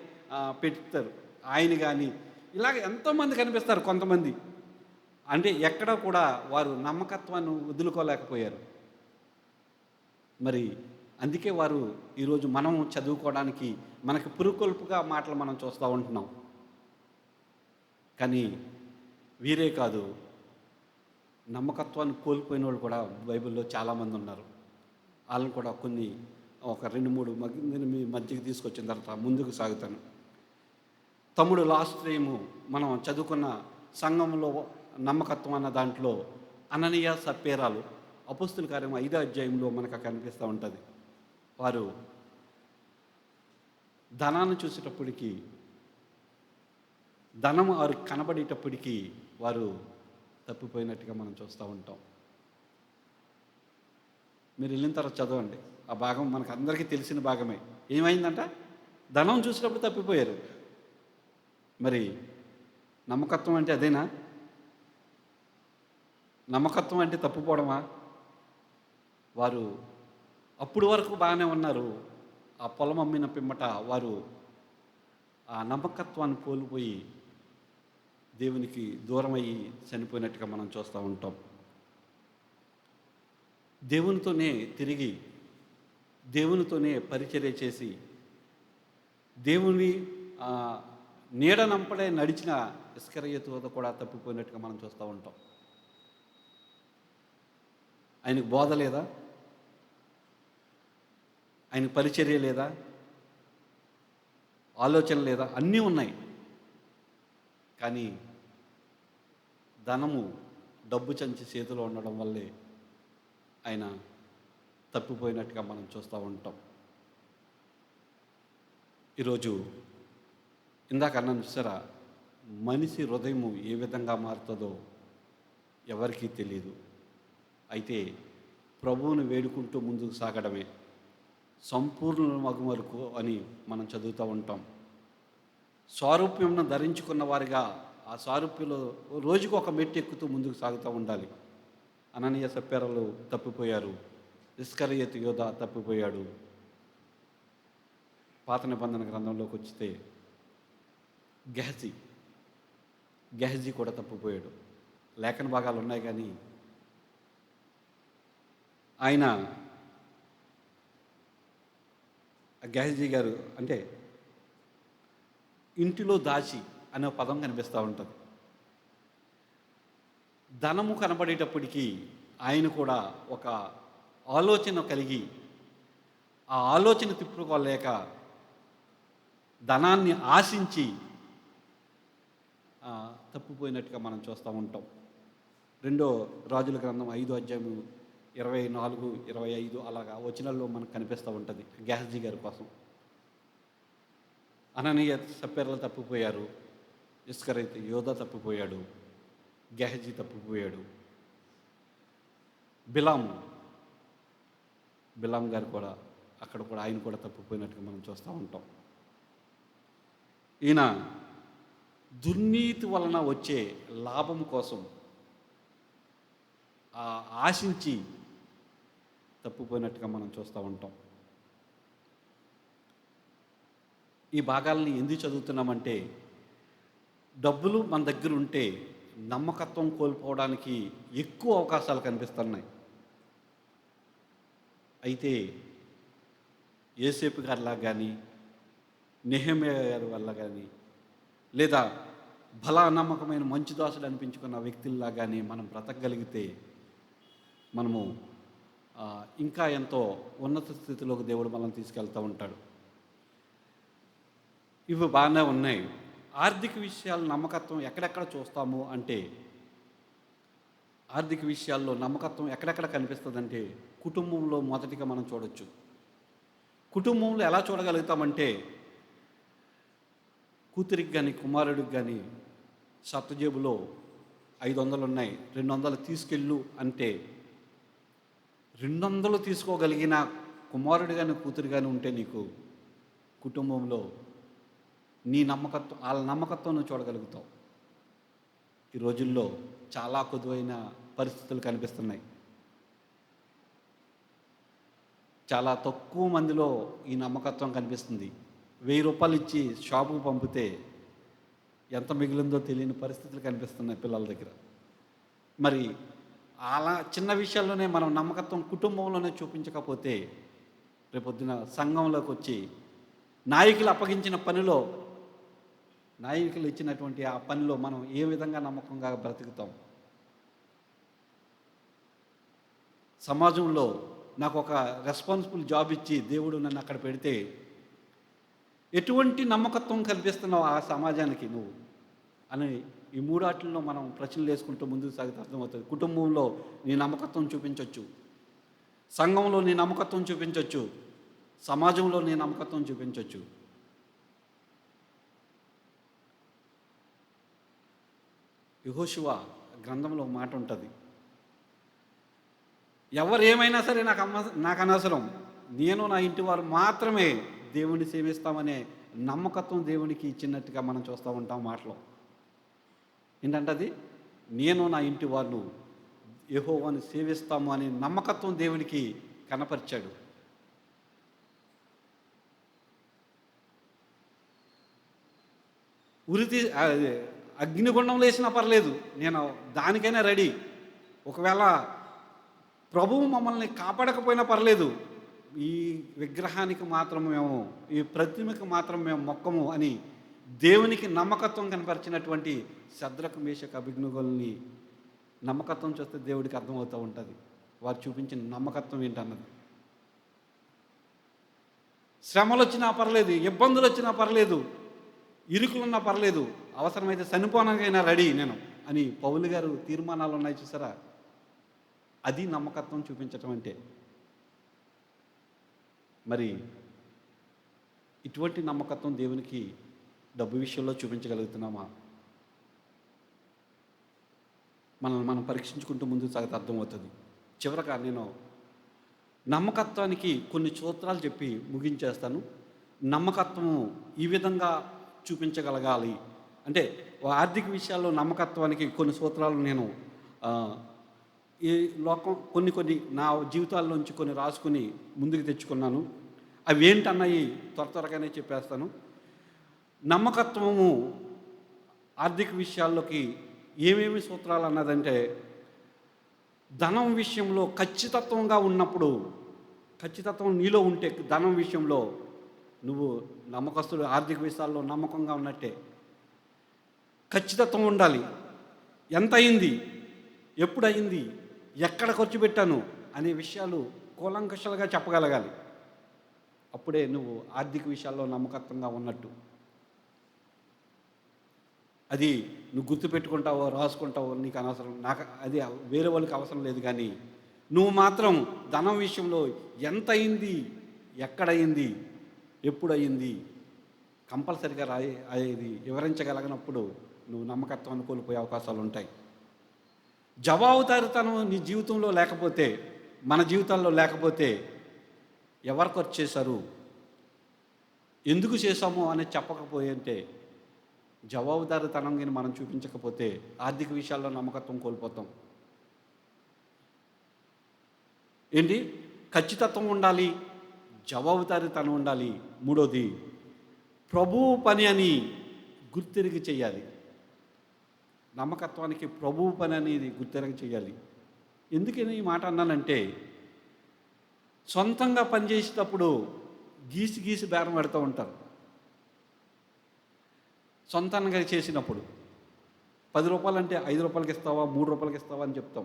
పెడతారు. ఆయన కానీ ఇలాగ ఎంతోమంది కనిపిస్తారు. కొంతమంది అంటే ఎక్కడ కూడా వారు నమ్మకత్వాన్ని వదులుకోలేకపోయారు. మరి అందుకే వారు ఈరోజు మనం చదువుకోవడానికి మనకి పురుకొల్పుగా మాటలు మనం చూస్తూ ఉంటున్నాం. కానీ వీరే కాదు, నమ్మకత్వాన్ని కోల్పోయిన వాళ్ళు కూడా బైబిల్లో చాలామంది ఉన్నారు. వాళ్ళని కూడా ఒక 2-3 మీ మధ్యకి తీసుకొచ్చిన తర్వాత ముందుకు సాగుతాను. తమ్ముడు లాస్ట్ టైము మనం చదువుకున్న సంఘంలో నమ్మకత్వం అన్న దాంట్లో అననీయ సప్పేరాలు అపోస్తుల కార్యం 5వ అధ్యాయంలో మనకు కనిపిస్తూ ఉంటుంది. వారు ధనాన్ని చూసేటప్పటికీ, ధనం వారు కనబడేటప్పటికీ వారు తప్పిపోయినట్టుగా మనం చూస్తూ ఉంటాం. మీరు వెళ్ళిన తర్వాత చదవండి. ఆ భాగం మనకు అందరికీ తెలిసిన భాగమే. ఏమైందంట? ధనం చూసినప్పుడు తప్పిపోయారు. మరి నమ్మకత్వం అంటే అదేనా? నమ్మకత్వం అంటే తప్పిపోవడమా? వారు అప్పుడు వరకు బాగానే ఉన్నారు. ఆ పొలం అమ్మిన పిమ్మట వారు ఆ నమ్మకత్వాన్ని కోల్పోయి దేవునికి దూరమయ్యి చనిపోయినట్టుగా మనం చూస్తూ ఉంటాం. దేవునితోనే తిరిగి, దేవునితోనే పరిచర్య చేసి, దేవుని నీడ నంపడే నడిచిన ఇస్కరియోతు కూడా తప్పిపోయినట్టుగా మనం చూస్తూ ఉంటాం. ఆయనకు బోధ లేదా? ఆయనకు పరిచర్య లేదా? ఆలోచన లేదా? అన్నీ ఉన్నాయి. కానీ ధనము, డబ్బు చంచి చేతిలో ఉండడం వల్లే ఆయన తప్పిపోయినట్టుగా మనం చూస్తూ ఉంటాం. ఈరోజు ఇందాక అన్నాను చూసారా, మనిషి హృదయము ఏ విధంగా మారుతుందో ఎవరికీ తెలియదు. అయితే ప్రభువుని వేడుకుంటూ ముందుకు సాగడమే సంపూర్ణ మగు వరకు అని మనం చదువుతూ ఉంటాం. స్వారూప్యంను ధరించుకున్న వారిగా ఆ స్వారూప్యంలో రోజుకు ఒక మెట్టు ఎక్కుతూ ముందుకు సాగుతూ ఉండాలి. అననీయ సప్ఫీరాలు తప్పిపోయారు. ఇస్కరియోతు యోధా తప్పిపోయాడు. పాత నిబంధన గ్రంథంలోకి వచ్చితే గెహజీ కూడా తప్పిపోయాడు. లేఖన భాగాలు ఉన్నాయి కానీ ఆయన గెహజీ గారు అంటే ఇంటిలో దాచి అనే పదం కనిపిస్తూ ఉంటుంది. ధనము కనబడేటప్పటికీ ఆయన కూడా ఒక ఆలోచన కలిగి ఆ ఆలోచన తిప్పుకోలేక ధనాన్ని ఆశించి తప్పిపోయినట్టుగా మనం చూస్తూ ఉంటాం. రెండో రాజుల గ్రంథం 5వ అధ్యాయం 24, 25 అలాగా వచనాల్లో మనకు కనిపిస్తూ ఉంటుంది. గెహజీ గారి కోసం అననీయ సప్ఫీరాలు తప్పిపోయారు. ఇస్కరియోతు యోధా తప్పిపోయాడు. గెహజీ తప్పిపోయాడు. బిలాం గారు కూడా అక్కడ కూడా ఆయన కూడా తప్పిపోయినట్టుగా మనం చూస్తూ ఉంటాం. ఈయన దుర్నీతి వలన వచ్చే లాభం కోసం ఆశించి తప్పిపోయినట్టుగా మనం చూస్తూ ఉంటాం. ఈ భాగాలని ఎందుకు చదువుతున్నామంటే డబ్బులు మన దగ్గర ఉంటే నమ్మకత్వం కోల్పోవడానికి ఎక్కువ అవకాశాలు కనిపిస్తున్నాయి. అయితే యోసేపు గారిలా కానీ, నెహెమ్యా గారి వల్ల కానీ, లేదా బలా నమ్మకమైన మంచి దాసులు అనిపించుకున్న వ్యక్తుల్లా కానీ మనం బ్రతకగలిగితే మనము ఇంకా ఎంతో ఉన్నత స్థితిలోకి దేవుడు మనల్ని తీసుకెళ్తూ ఉంటాడు. ఇవి బాగానే ఉన్నాయి. ఆర్థిక విషయాలు నమ్మకత్వం ఎక్కడెక్కడ చూస్తాము అంటే, ఆర్థిక విషయాల్లో నమ్మకత్వం ఎక్కడెక్కడ కనిపిస్తుందంటే కుటుంబంలో మొదటిగా మనం చూడొచ్చు. కుటుంబంలో ఎలా చూడగలుగుతామంటే, కూతురికి కానీ కుమారుడికి కానీ షర్ట్ జేబులో 500 ఉన్నాయి, 200 తీసుకెళ్ళు అంటే 200 తీసుకోగలిగిన కుమారుడు కానీ కూతురు కానీ ఉంటే నీకు కుటుంబంలో నీ నమ్మకత్వం, వాళ్ళ నమ్మకత్వం నువ్వు చూడగలుగుతావు. ఈ రోజుల్లో చాలా కొదువైన పరిస్థితులు కనిపిస్తున్నాయి. చాలా తక్కువ మందిలో ఈ నమ్మకత్వం కనిపిస్తుంది. 1000 రూపాయలు ఇచ్చి షాపుకు పంపితే ఎంత మిగిలిందో తెలియని పరిస్థితులు కనిపిస్తున్నాయి పిల్లల దగ్గర. మరి అలా చిన్న విషయాల్లోనే మనం నమ్మకత్వం కుటుంబంలోనే చూపించకపోతే రేపొద్దున సంఘంలోకి వచ్చి నాయకులు అప్పగించిన పనిలో, నాయకులు ఇచ్చినటువంటి ఆ పనిలో మనం ఏ విధంగా నమ్మకంగా బ్రతుకుతాం? సమాజంలో నాకు ఒక రెస్పాన్సిబుల్ జాబ్ ఇచ్చి దేవుడు నన్ను అక్కడ పెడితే ఎటువంటి నమ్మకత్వం కల్పిస్తున్నావు ఆ సమాజానికి నువ్వు అని ఈ మూడాటిల్లో మనం ప్రశ్నలు వేసుకుంటూ ముందుకు సాగితే అర్థమవుతుంది. కుటుంబంలో నీ నమ్మకత్వం చూపించవచ్చు, సంఘంలో నీ నమ్మకత్వం చూపించవచ్చు, సమాజంలో నీ నమ్మకత్వం చూపించవచ్చు. యెహోషువ గ్రంథంలో ఒక మాట ఉంటుంది, ఎవరు ఏమైనా సరే నాకు అనవసరం. నేను నా ఇంటి వారు మాత్రమే దేవుణ్ణి సేవిస్తామనే నమ్మకత్వం దేవునికి ఇచ్చినట్టుగా మనం చూస్తూ ఉంటాం మాటలో. ఏంటంటే అది నేను నా ఇంటి వారు యెహోవాను సేవిస్తాము అనే నమ్మకత్వం దేవునికి కనపరిచాడు. అగ్నిగుండంలో వేసినా పర్లేదు, నేను దానికైనా రెడీ. ఒకవేళ ప్రభువు మమ్మల్ని కాపాడకపోయినా పర్లేదు, ఈ విగ్రహానికి మాత్రం మేము, ఈ ప్రతిమకి మాత్రం మేము మొక్కము అని దేవునికి నమ్మకత్వం కనపరిచినటువంటి శద్రకు మేషకు అబేద్నెగోల్ని నమ్మకత్వం చూస్తే దేవుడికి అర్థమవుతూ ఉంటుంది వారు చూపించిన నమ్మకత్వం ఏంటన్నది. శ్రమలు వచ్చినా పర్లేదు, ఇబ్బందులు వచ్చినా పర్లేదు, ఇరుకులున్నా పర్లేదు, అవసరమైతే చనిపోవడానికైనా రెడీ నేను అని పౌలు గారు తీర్మానాలు ఉన్నాయి చూసారా. అది నమ్మకత్వం చూపించటం అంటే. మరి ఇటువంటి నమ్మకత్వం దేవునికి డబ్బు విషయంలో చూపించగలుగుతున్నామా? మనల్ని మనం పరీక్షించుకుంటూ ముందుకు సాగితే అర్థమవుతుంది. చివరగా నేను నమ్మకత్వానికి కొన్ని సూత్రాలు చెప్పి ముగించేస్తాను. నమ్మకత్వము ఈ విధంగా చూపించగలగాలి అంటే ఆర్థిక విషయాల్లో నమ్మకత్వానికి కొన్ని సూత్రాలు నేను ఈ లోకం కొన్ని నా జీవితాల్లోంచి కొన్ని రాసుకుని ముందుకు తెచ్చుకున్నాను. అవి ఏంటన్నవి త్వరగానే చెప్పేస్తాను. నమ్మకత్వము ఆర్థిక విషయాల్లోకి ఏమేమి సూత్రాలు అన్నదంటే, ధనం విషయంలో ఖచ్చితత్వంగా ఉన్నప్పుడు, ఖచ్చితత్వం నీలో ఉంటే ధనం విషయంలో నువ్వు నమ్మకస్తుడు, ఆర్థిక విషయాల్లో నమ్మకంగా ఉన్నట్టే. ఖచ్చితత్వం ఉండాలి. ఎంత అయింది, ఎప్పుడు అయింది, ఎక్కడ ఖర్చు పెట్టాను అనే విషయాలు కూలంకషలుగా చెప్పగలగాలి. అప్పుడే నువ్వు ఆర్థిక విషయాల్లో నమ్మకత్వంగా ఉన్నట్టు. అది నువ్వు గుర్తుపెట్టుకుంటావో రాసుకుంటావో నీకు అనవసరం, నాకు అది వేరే వాళ్ళకి అవసరం లేదు. కానీ నువ్వు మాత్రం ధనం విషయంలో ఎంత అయింది, ఎక్కడయింది, ఎప్పుడు అయింది కంపల్సరిగా అది వివరించగలిగినప్పుడు నువ్వు నమ్మకత్వాన్ని కోల్పోయే అవకాశాలు ఉంటాయి. జవాబుదారీతనం నీ జీవితంలో లేకపోతే, మన జీవితాల్లో లేకపోతే, ఎవరు ఖర్చు చేశారు, ఎందుకు చేశాము అని చెప్పకపోయింటే, జవాబుదారీతనం కానీ మనం చూపించకపోతే ఆర్థిక విషయాల్లో నమ్మకత్వం కోల్పోతాం. ఏంటి, ఖచ్చితత్వం ఉండాలి, జవాబుదారీతనం ఉండాలి. మూడోది ప్రభువు పని అని గుర్తెరిగి చేయాలి. నమ్మకత్వానికి ప్రభువు పని అనేది గుర్తెరిగి చేయాలి. ఎందుకని ఈ మాట అన్నానంటే, సొంతంగా పనిచేసేటప్పుడు గీసి బేరం పెడుతూ ఉంటారు. సొంతంగా చేసినప్పుడు 10 రూపాయలు అంటే 5 రూపాయలకి ఇస్తావా, 3 రూపాయలకి ఇస్తావా అని చెప్తాం.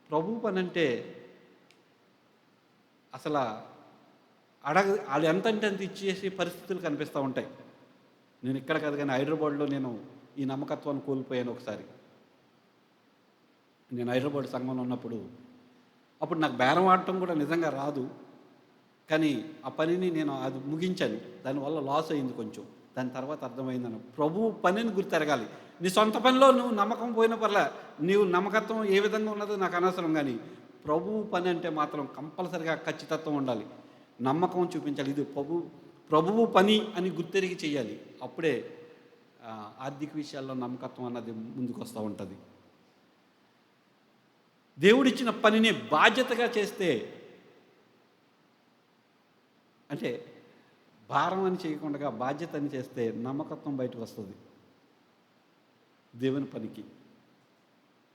ప్రభువు పని అంటే అసలు వాళ్ళు ఎంత అంటే అంత ఇచ్చేసి పరిస్థితులు కనిపిస్తూ ఉంటాయి. నేను ఇక్కడ కాదు కానీ హైదరాబాద్లో నేను ఈ నమ్మకత్వాన్ని కోల్పోయాను ఒకసారి. నేను హైదరాబాద్ సంఘంలో ఉన్నప్పుడు అప్పుడు నాకు బేరం ఆడటం కూడా నిజంగా రాదు. కానీ ఆ పనిని నేను అది ముగించాను. దానివల్ల లాస్ అయింది కొంచెం. దాని తర్వాత అర్థమైందను ప్రభువు పనిని గుర్తెరగాలి. నీ సొంత పనిలో నువ్వు నమ్మకం పోయిన పర్లే, నీవు నమ్మకత్వం ఏ విధంగా ఉన్నదో నాకు అనవసరం. కానీ ప్రభువు పని అంటే మాత్రం కంపల్సరిగా ఖచ్చితత్వం ఉండాలి, నమ్మకం చూపించాలి. ఇది ప్రభువు పని అని గుర్తెరిగి చేయాలి. అప్పుడే ఆర్థిక విషయాల్లో నమ్మకత్వం అన్నది ముందుకు వస్తూ ఉంటుంది. దేవుడిచ్చిన పనిని బాధ్యతగా చేస్తే, అంటే భారం అని చేయకుండా బాధ్యత అని చేస్తే నమ్మకత్వం బయటకు వస్తుంది. దేవుని పనికి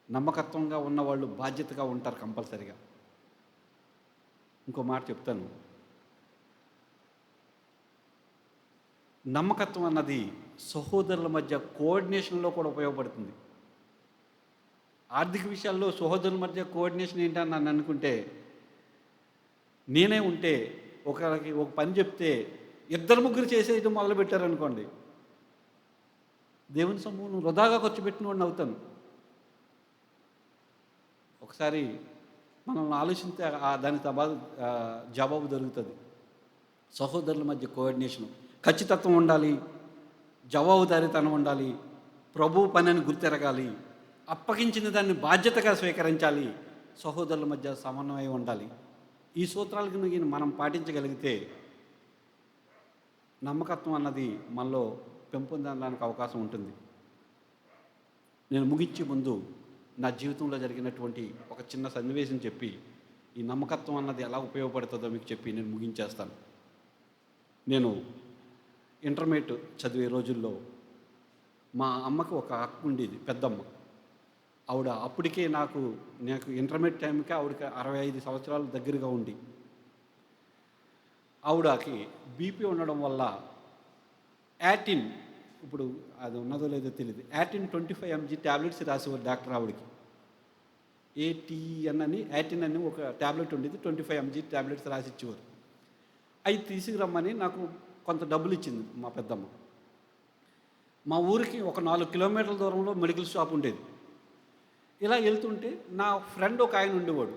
నమ్మకత్వంగా ఉన్నవాళ్ళు బాధ్యతగా ఉంటారు కంపల్సరిగా. ఇంకో మాట చెప్తాను, నమ్మకత్వం అన్నది సహోదరుల మధ్య కోఆర్డినేషన్లో కూడా ఉపయోగపడుతుంది. ఆర్థిక విషయాల్లో సహోదరుల మధ్య కోఆర్డినేషన్ ఏంటని నన్ను అనుకుంటే, నేనే ఉంటే ఒకరికి ఒక పని చెప్తే 2-3 చేసేయడం మొదలుపెట్టారనుకోండి, దేవుని సొమ్మును వృధాగా ఖర్చు పెట్టిన వాడిని అవుతాను. ఒకసారి మనం ఆలోచిస్తే దానికి జవాబు దొరుకుతుంది. సహోదరుల మధ్య కోఆర్డినేషన్, ఖచ్చితత్వం ఉండాలి, జవాబుదారీతనం ఉండాలి, ప్రభువు పని అని గుర్తెరగాలి, అప్పగించిన దాన్ని బాధ్యతగా స్వీకరించాలి, సహోదరుల మధ్య సమన్వయం ఉండాలి. ఈ సూత్రాలకు మనం పాటించగలిగితే నమ్మకత్వం అన్నది మనలో పెంపొందడానికి అవకాశం ఉంటుంది. నేను ముగించే ముందు నా జీవితంలో జరిగినటువంటి ఒక చిన్న సన్నివేశం చెప్పి ఈ నమ్మకత్వం అన్నది ఎలా ఉపయోగపడుతుందో మీకు చెప్పి నేను ముగించేస్తాను. నేను ఇంటర్మీడియట్ చదివే రోజుల్లో మా అమ్మకు ఒక అక్క ఉండేది, పెద్దమ్మ. ఆవిడ అప్పటికే నాకు ఇంటర్మీడియట్ టైంకి ఆవిడకి 65 సంవత్సరాలు దగ్గరగా ఉండి, ఆవిడకి బీపీ ఉండడం వల్ల యాటిన్, ఇప్పుడు అది ఉన్నదో లేదో తెలియదు, యాటిన్ 25 mg ట్యాబ్లెట్స్ రాసేవారు డాక్టర్ ఆవిడకి. ఏటీఎన్ అని, యాటిన్ అని ఒక ట్యాబ్లెట్ ఉండేది, 25 mg ట్యాబ్లెట్స్ రాసిచ్చేవారు. అవి తీసుకురమ్మని నాకు కొంత డబ్బులు ఇచ్చింది మా పెద్దమ్మ. మా ఊరికి ఒక 4 కిలోమీటర్ల దూరంలో మెడికల్ షాప్ ఉండేది. ఇలా వెళ్తుంటే నా ఫ్రెండ్ ఒక ఆయన ఉండేవాడు,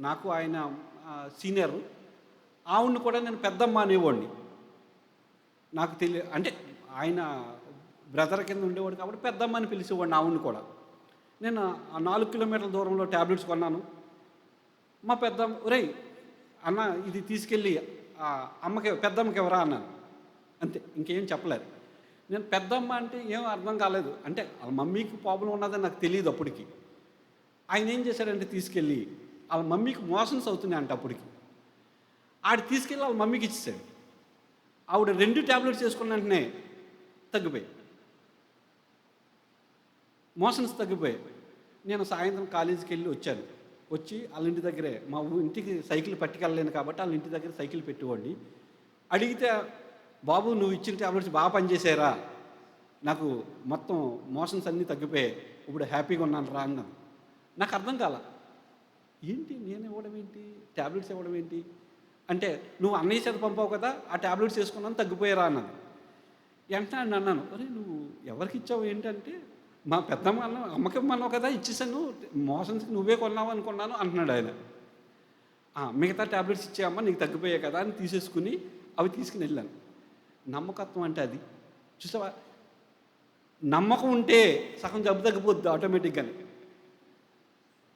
నాకు ఆయన సీనియరు. ఆవిడ్ని కూడా నేను పెద్దమ్మ అనేవాడిని. నాకు అంటే ఆయన బ్రదర్ కింద ఉండేవాడు కాబట్టి పెద్దమ్మ అని పిలిచేవాడిని ఆవిడ్ని కూడా. నేను ఆ 4 కిలోమీటర్ల దూరంలో ట్యాబ్లెట్స్ కొన్నాను. మా పెద్దమ్మ, ఒరేయ్ అన్న ఇది తీసుకెళ్ళి అమ్మకి, పెద్దమ్మకి ఎవరా అన్నాను. అంతే, ఇంకేం చెప్పలేదు. నేను పెద్దమ్మ అంటే ఏం అర్థం కాలేదు. అంటే వాళ్ళ మమ్మీకి ప్రాబ్లం ఉన్నదని నాకు తెలియదు అప్పటికి. ఆయన ఏం చేశాడంటే తీసుకెళ్ళి వాళ్ళ మమ్మీకి మోషన్స్ అవుతున్నాయి అంట అప్పటికి. తీసుకెళ్ళి వాళ్ళ మమ్మీకి ఇచ్చేసాడు. ఆవిడ 2 ట్యాబ్లెట్స్ వేసుకున్న వెంటనే తగ్గిపోయాయి, మోషన్స్ తగ్గిపోయాయి. నేను సాయంత్రం కాలేజీకి వెళ్ళి వచ్చాను. వచ్చి వాళ్ళ ఇంటి దగ్గరే, మా ఇంటికి సైకిల్ పట్టుకెళ్ళలేను కాబట్టి వాళ్ళ ఇంటి దగ్గర సైకిల్ పెట్టేవాడిని. అడిగితే, బాబు నువ్వు ఇచ్చిన ట్యాబ్లెట్స్ బాగా పనిచేసారా, నాకు మొత్తం మోషన్స్ అన్నీ తగ్గిపోయాయి, ఇప్పుడు హ్యాపీగా ఉన్నాను రా అన్నాను. నాకు అర్థం కాల, ఏంటి నేను ఇవ్వడం ఏంటి, ట్యాబ్లెట్స్ ఇవ్వడం ఏంటి అంటే, నువ్వు అన్నయ్య చేత పంపావు కదా, ఆ ట్యాబ్లెట్స్ వేసుకున్నాను తగ్గిపోయారా అన్నాను. వెంటనే అన్నాను, అరే నువ్వు ఎవరికి ఇచ్చావు ఏంటంటే, మా పెద్దమ్మ అమ్మకి ఇమ్మన్నావు కదా, ఇచ్చేసాను, మోషన్స్కి నువ్వే కొన్నావు అనుకున్నాను అంటున్నాడు ఆయన. మిగతా ట్యాబ్లెట్స్ ఇచ్చాయమ్మ నీకు తగ్గిపోయాయి కదా అని తీసేసుకుని అవి తీసుకుని వెళ్ళాను. నమ్మకత్వం అంటే అది. చూసావా, నమ్మకం ఉంటే సగం జబ్బు తగ్గిపోద్ది ఆటోమేటిక్గానే.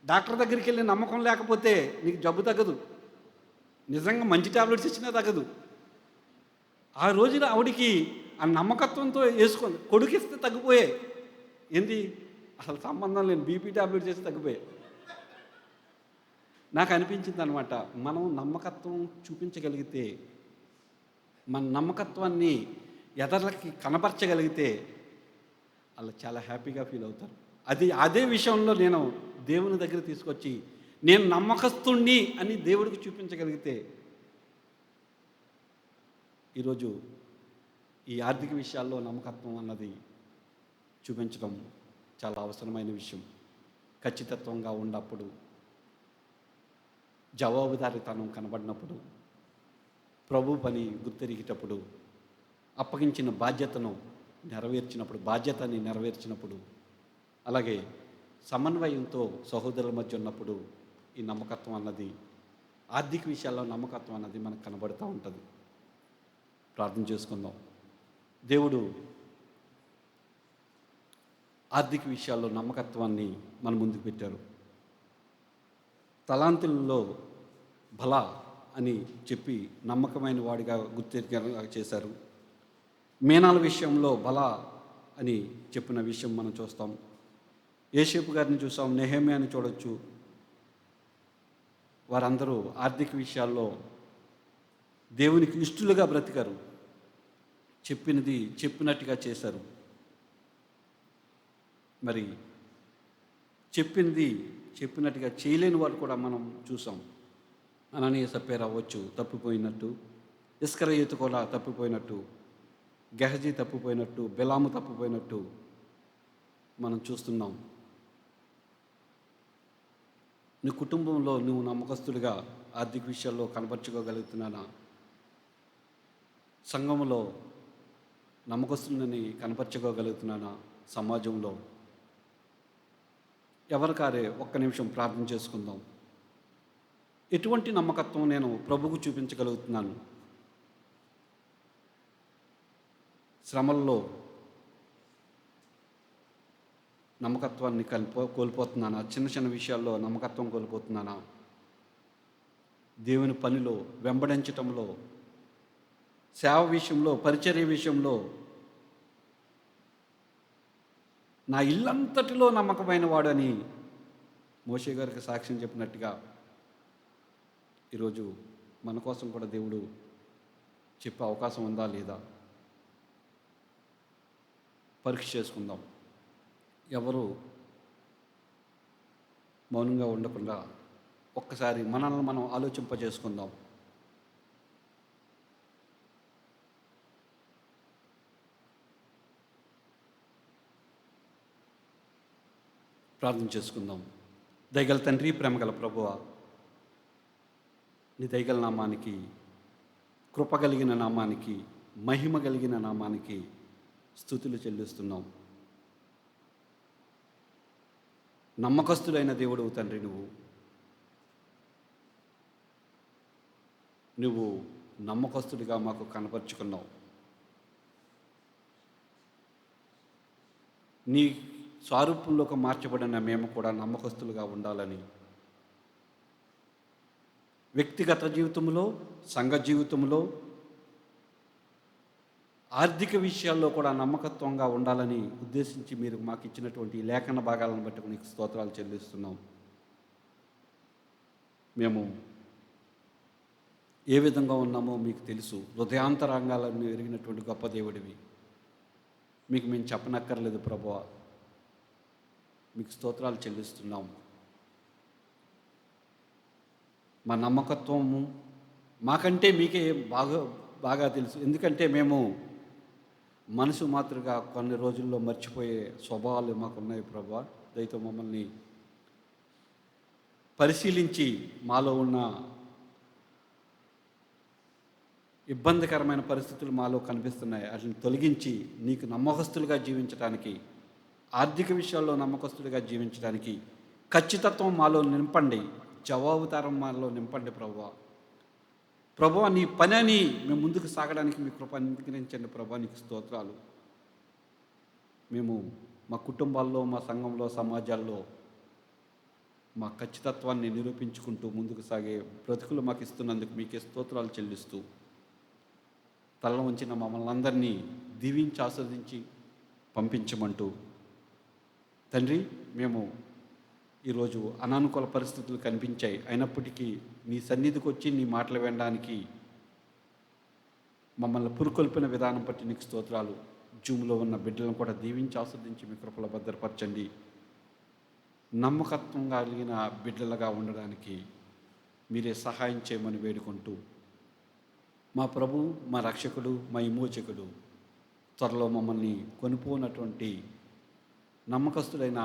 డాక్టర్ దగ్గరికి వెళ్ళి నమ్మకం లేకపోతే నీకు జబ్బు తగ్గదు, నిజంగా మంచి ట్యాబ్లెట్స్ ఇచ్చినా తగ్గదు. ఆ రోజున ఆవిడికి ఆ నమ్మకత్వంతో వేసుకుంది, కొడుకిస్తే తగ్గిపోయాయి. ఏంది అసలు సంబంధం లేని బీపీ ట్యాబ్లెట్ చేసి తగ్గిపోయాయి. నాకు అనిపించింది అనమాట, మనం నమ్మకత్వం చూపించగలిగితే, మన నమ్మకత్వాన్ని ఎదర్లకి కనపరచగలిగితే వాళ్ళు చాలా హ్యాపీగా ఫీల్ అవుతారు. అదే విషయంలో నేను దేవుని దగ్గర తీసుకొచ్చి నేను నమ్మకస్తుణ్ణి అని దేవుడికి చూపించగలిగితే, ఈరోజు ఈ ఆర్థిక విషయాల్లో నమ్మకత్వం అన్నది చూపించడం చాలా అవసరమైన విషయం. ఖచ్చితత్వంగా ఉన్నప్పుడు, జవాబుదారీతనం కనబడినప్పుడు, ప్రభు పని గుర్తెరిగేటప్పుడు, అప్పగించిన బాధ్యతని నెరవేర్చినప్పుడు, అలాగే సమన్వయంతో సహోదరుల మధ్య ఉన్నప్పుడు ఈ నమ్మకత్వం అన్నది, ఆర్థిక విషయాల్లో నమ్మకత్వం అన్నది మనకు కనబడుతూ ఉంటుంది. ప్రార్థన చేసుకుందాం. దేవుడు ఆర్థిక విషయాల్లో నమ్మకత్వాన్ని మన ముందుకు పెట్టారు. తలాంతులలో బల అని చెప్పి నమ్మకమైన వాడిగా గుర్తెరిగేలా చేశారు. మీనాల విషయంలో బల అని చెప్పిన విషయం మనం చూస్తాం. యోసేపు గారిని చూసాం, నెహెమ్యాని చూడొచ్చు. వారందరూ ఆర్థిక విషయాల్లో దేవునికి ఇష్టలుగా బ్రతికారు, చెప్పినది చెప్పినట్టుగా చేశారు. మరి చెప్పింది చెప్పినట్టుగా చేయలేని వారు కూడా మనం చూసాం. అననీయ సప్పేరా అవ్వచ్చు తప్పిపోయినట్టు, ఇస్కరయోతు కూడా తప్పిపోయినట్టు, గెహజీ తప్పిపోయినట్టు, బెలాము తప్పిపోయినట్టు మనం చూస్తున్నాం. నీ కుటుంబంలో నువ్వు నమ్మకస్తుడిగా ఆర్థిక విషయాల్లో కనపరుచుకోగలుగుతున్నానా? సంఘంలో నమ్మకస్తుడిని కనపరుచుకోగలుగుతున్నానా? సమాజంలో ఎవరికారే ఒక్క నిమిషం ప్రార్థన చేసుకుందాం. ఎటువంటి నమ్మకత్వం నేను ప్రభువుకు చూపించగలుగుతున్నాను? శ్రమల్లో నమ్మకత్వాన్ని కోల్పోతున్నానా? చిన్న చిన్న విషయాల్లో నమ్మకత్వం కోల్పోతున్నానా? దేవుని పనిలో, వెంబడించటంలో, సేవ విషయంలో, పరిచర్య విషయంలో నా ఇల్లంతటిలో నమ్మకమైన వాడని మోషే గారికి సాక్ష్యం చెప్పినట్టుగా ఈరోజు మన కోసం కూడా దేవుడు చెప్పే అవకాశం ఉందా లేదా పరీక్ష చేసుకుందాం. ఎవరు మౌనంగా ఉండకుండా ఒక్కసారి మనల్ని మనం ఆలోచింపజేసుకుందాం. ప్రార్థన చేసుకుందాం. దయగల తండ్రి, ప్రేమగల ప్రభువా, నీ దయగల నామానికి, కృప కలిగిన నామానికి, మహిమ కలిగిన నామానికి స్తుతులు చెల్లిస్తున్నాం. నమ్మకస్తుడైన దేవుడవు తండ్రి, నువ్వు నమ్మకస్తుడిగా మాకు కనపరుచుకున్నావు. నీ స్వరూపంలోకి మార్చబడిన మేము కూడా నమ్మకస్తులుగా ఉండాలని వ్యక్తిగత జీవితంలో, సంఘ జీవితంలో, ఆర్థిక విషయాల్లో కూడా నమ్మకత్వంగా ఉండాలని ఉద్దేశించి మీరు మాకు ఇచ్చినటువంటి లేఖన భాగాలను బట్టి నీకు స్తోత్రాలు చెల్లిస్తున్నాం. మేము ఏ విధంగా ఉన్నామో మీకు తెలుసు. హృదయాంతరంగాలను ఎరిగినటువంటి గొప్ప దేవుడివి. మీకు మేము చెప్పనక్కర్లేదు ప్రభువా. మీకు స్తోత్రాలు చెల్లిస్తున్నాం. మా నమ్మకత్వము మాకంటే మీకే బాగా తెలుసు. ఎందుకంటే మేము మనసు మాత్రగా కొన్ని రోజుల్లో మర్చిపోయే స్వభావాలు మాకున్నాయి ప్రభువా. దయతో మమ్మల్ని పరిశీలించి మాలో ఉన్న ఇబ్బందికరమైన పరిస్థితులు మాలో కనిపిస్తున్నాయి, వాటిని తొలగించి నీకు నమ్మకస్తులుగా జీవించడానికి, ఆర్థిక విషయాల్లో నమ్మకస్తులుగా జీవించడానికి ఖచ్చితత్వం మాలో నింపండి. జవాబుదారం మాలో నింపండి ప్రభువా. ప్రభువా, నీ పని అని మేము ముందుకు సాగడానికి మీ కృప అనుగ్రహించండి ప్రభువా. నీకు స్తోత్రాలు. మేము మా కుటుంబాల్లో, మా సంఘంలో, సమాజాల్లో మా ఖచ్చితత్వాన్ని నిరూపించుకుంటూ ముందుకు సాగే బ్రతుకులు మాకు ఇస్తున్నందుకు మీకే స్తోత్రాలు చెల్లిస్తూ, తల ఉంచిన మమ్మల్ని అందరినీ దీవించి ఆస్వాదించి పంపించమంటూ, తండ్రి, మేము ఈరోజు అనానుకూల పరిస్థితులు కనిపించాయి, అయినప్పటికీ నీ సన్నిధికి వచ్చి నీ మాటలు వినడానికి మమ్మల్ని పురుకొల్పిన విధానం బట్టి నీకు స్తోత్రాలు. జూమ్లో ఉన్న బిడ్డలను కూడా దీవించి ఆస్వాదించి మీ కృపలో భద్రపరచండి. నమ్మకత్వం కలిగిన బిడ్డలుగా ఉండడానికి మీరే సహాయం చేయమని వేడుకుంటూ, మా ప్రభు, మా రక్షకుడు, మా విమోచకుడు, త్వరలో మమ్మల్ని కొనుపోనటువంటి నమ్మకస్తుడైన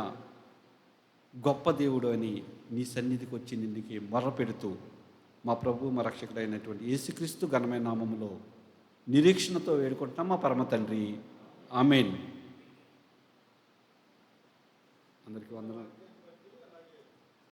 గొప్ప దేవుడు అని నీ సన్నిధికి వచ్చి నిందికి మొర్రపెడుతూ, మా ప్రభు, మా రక్షకుడైనటువంటి యేసుక్రీస్తు ఘనమైన నామములో నిరీక్షణతో వేడుకుంటున్నాం మా పరమ తండ్రి. ఆమేన్. అందరికీ వందనాలు.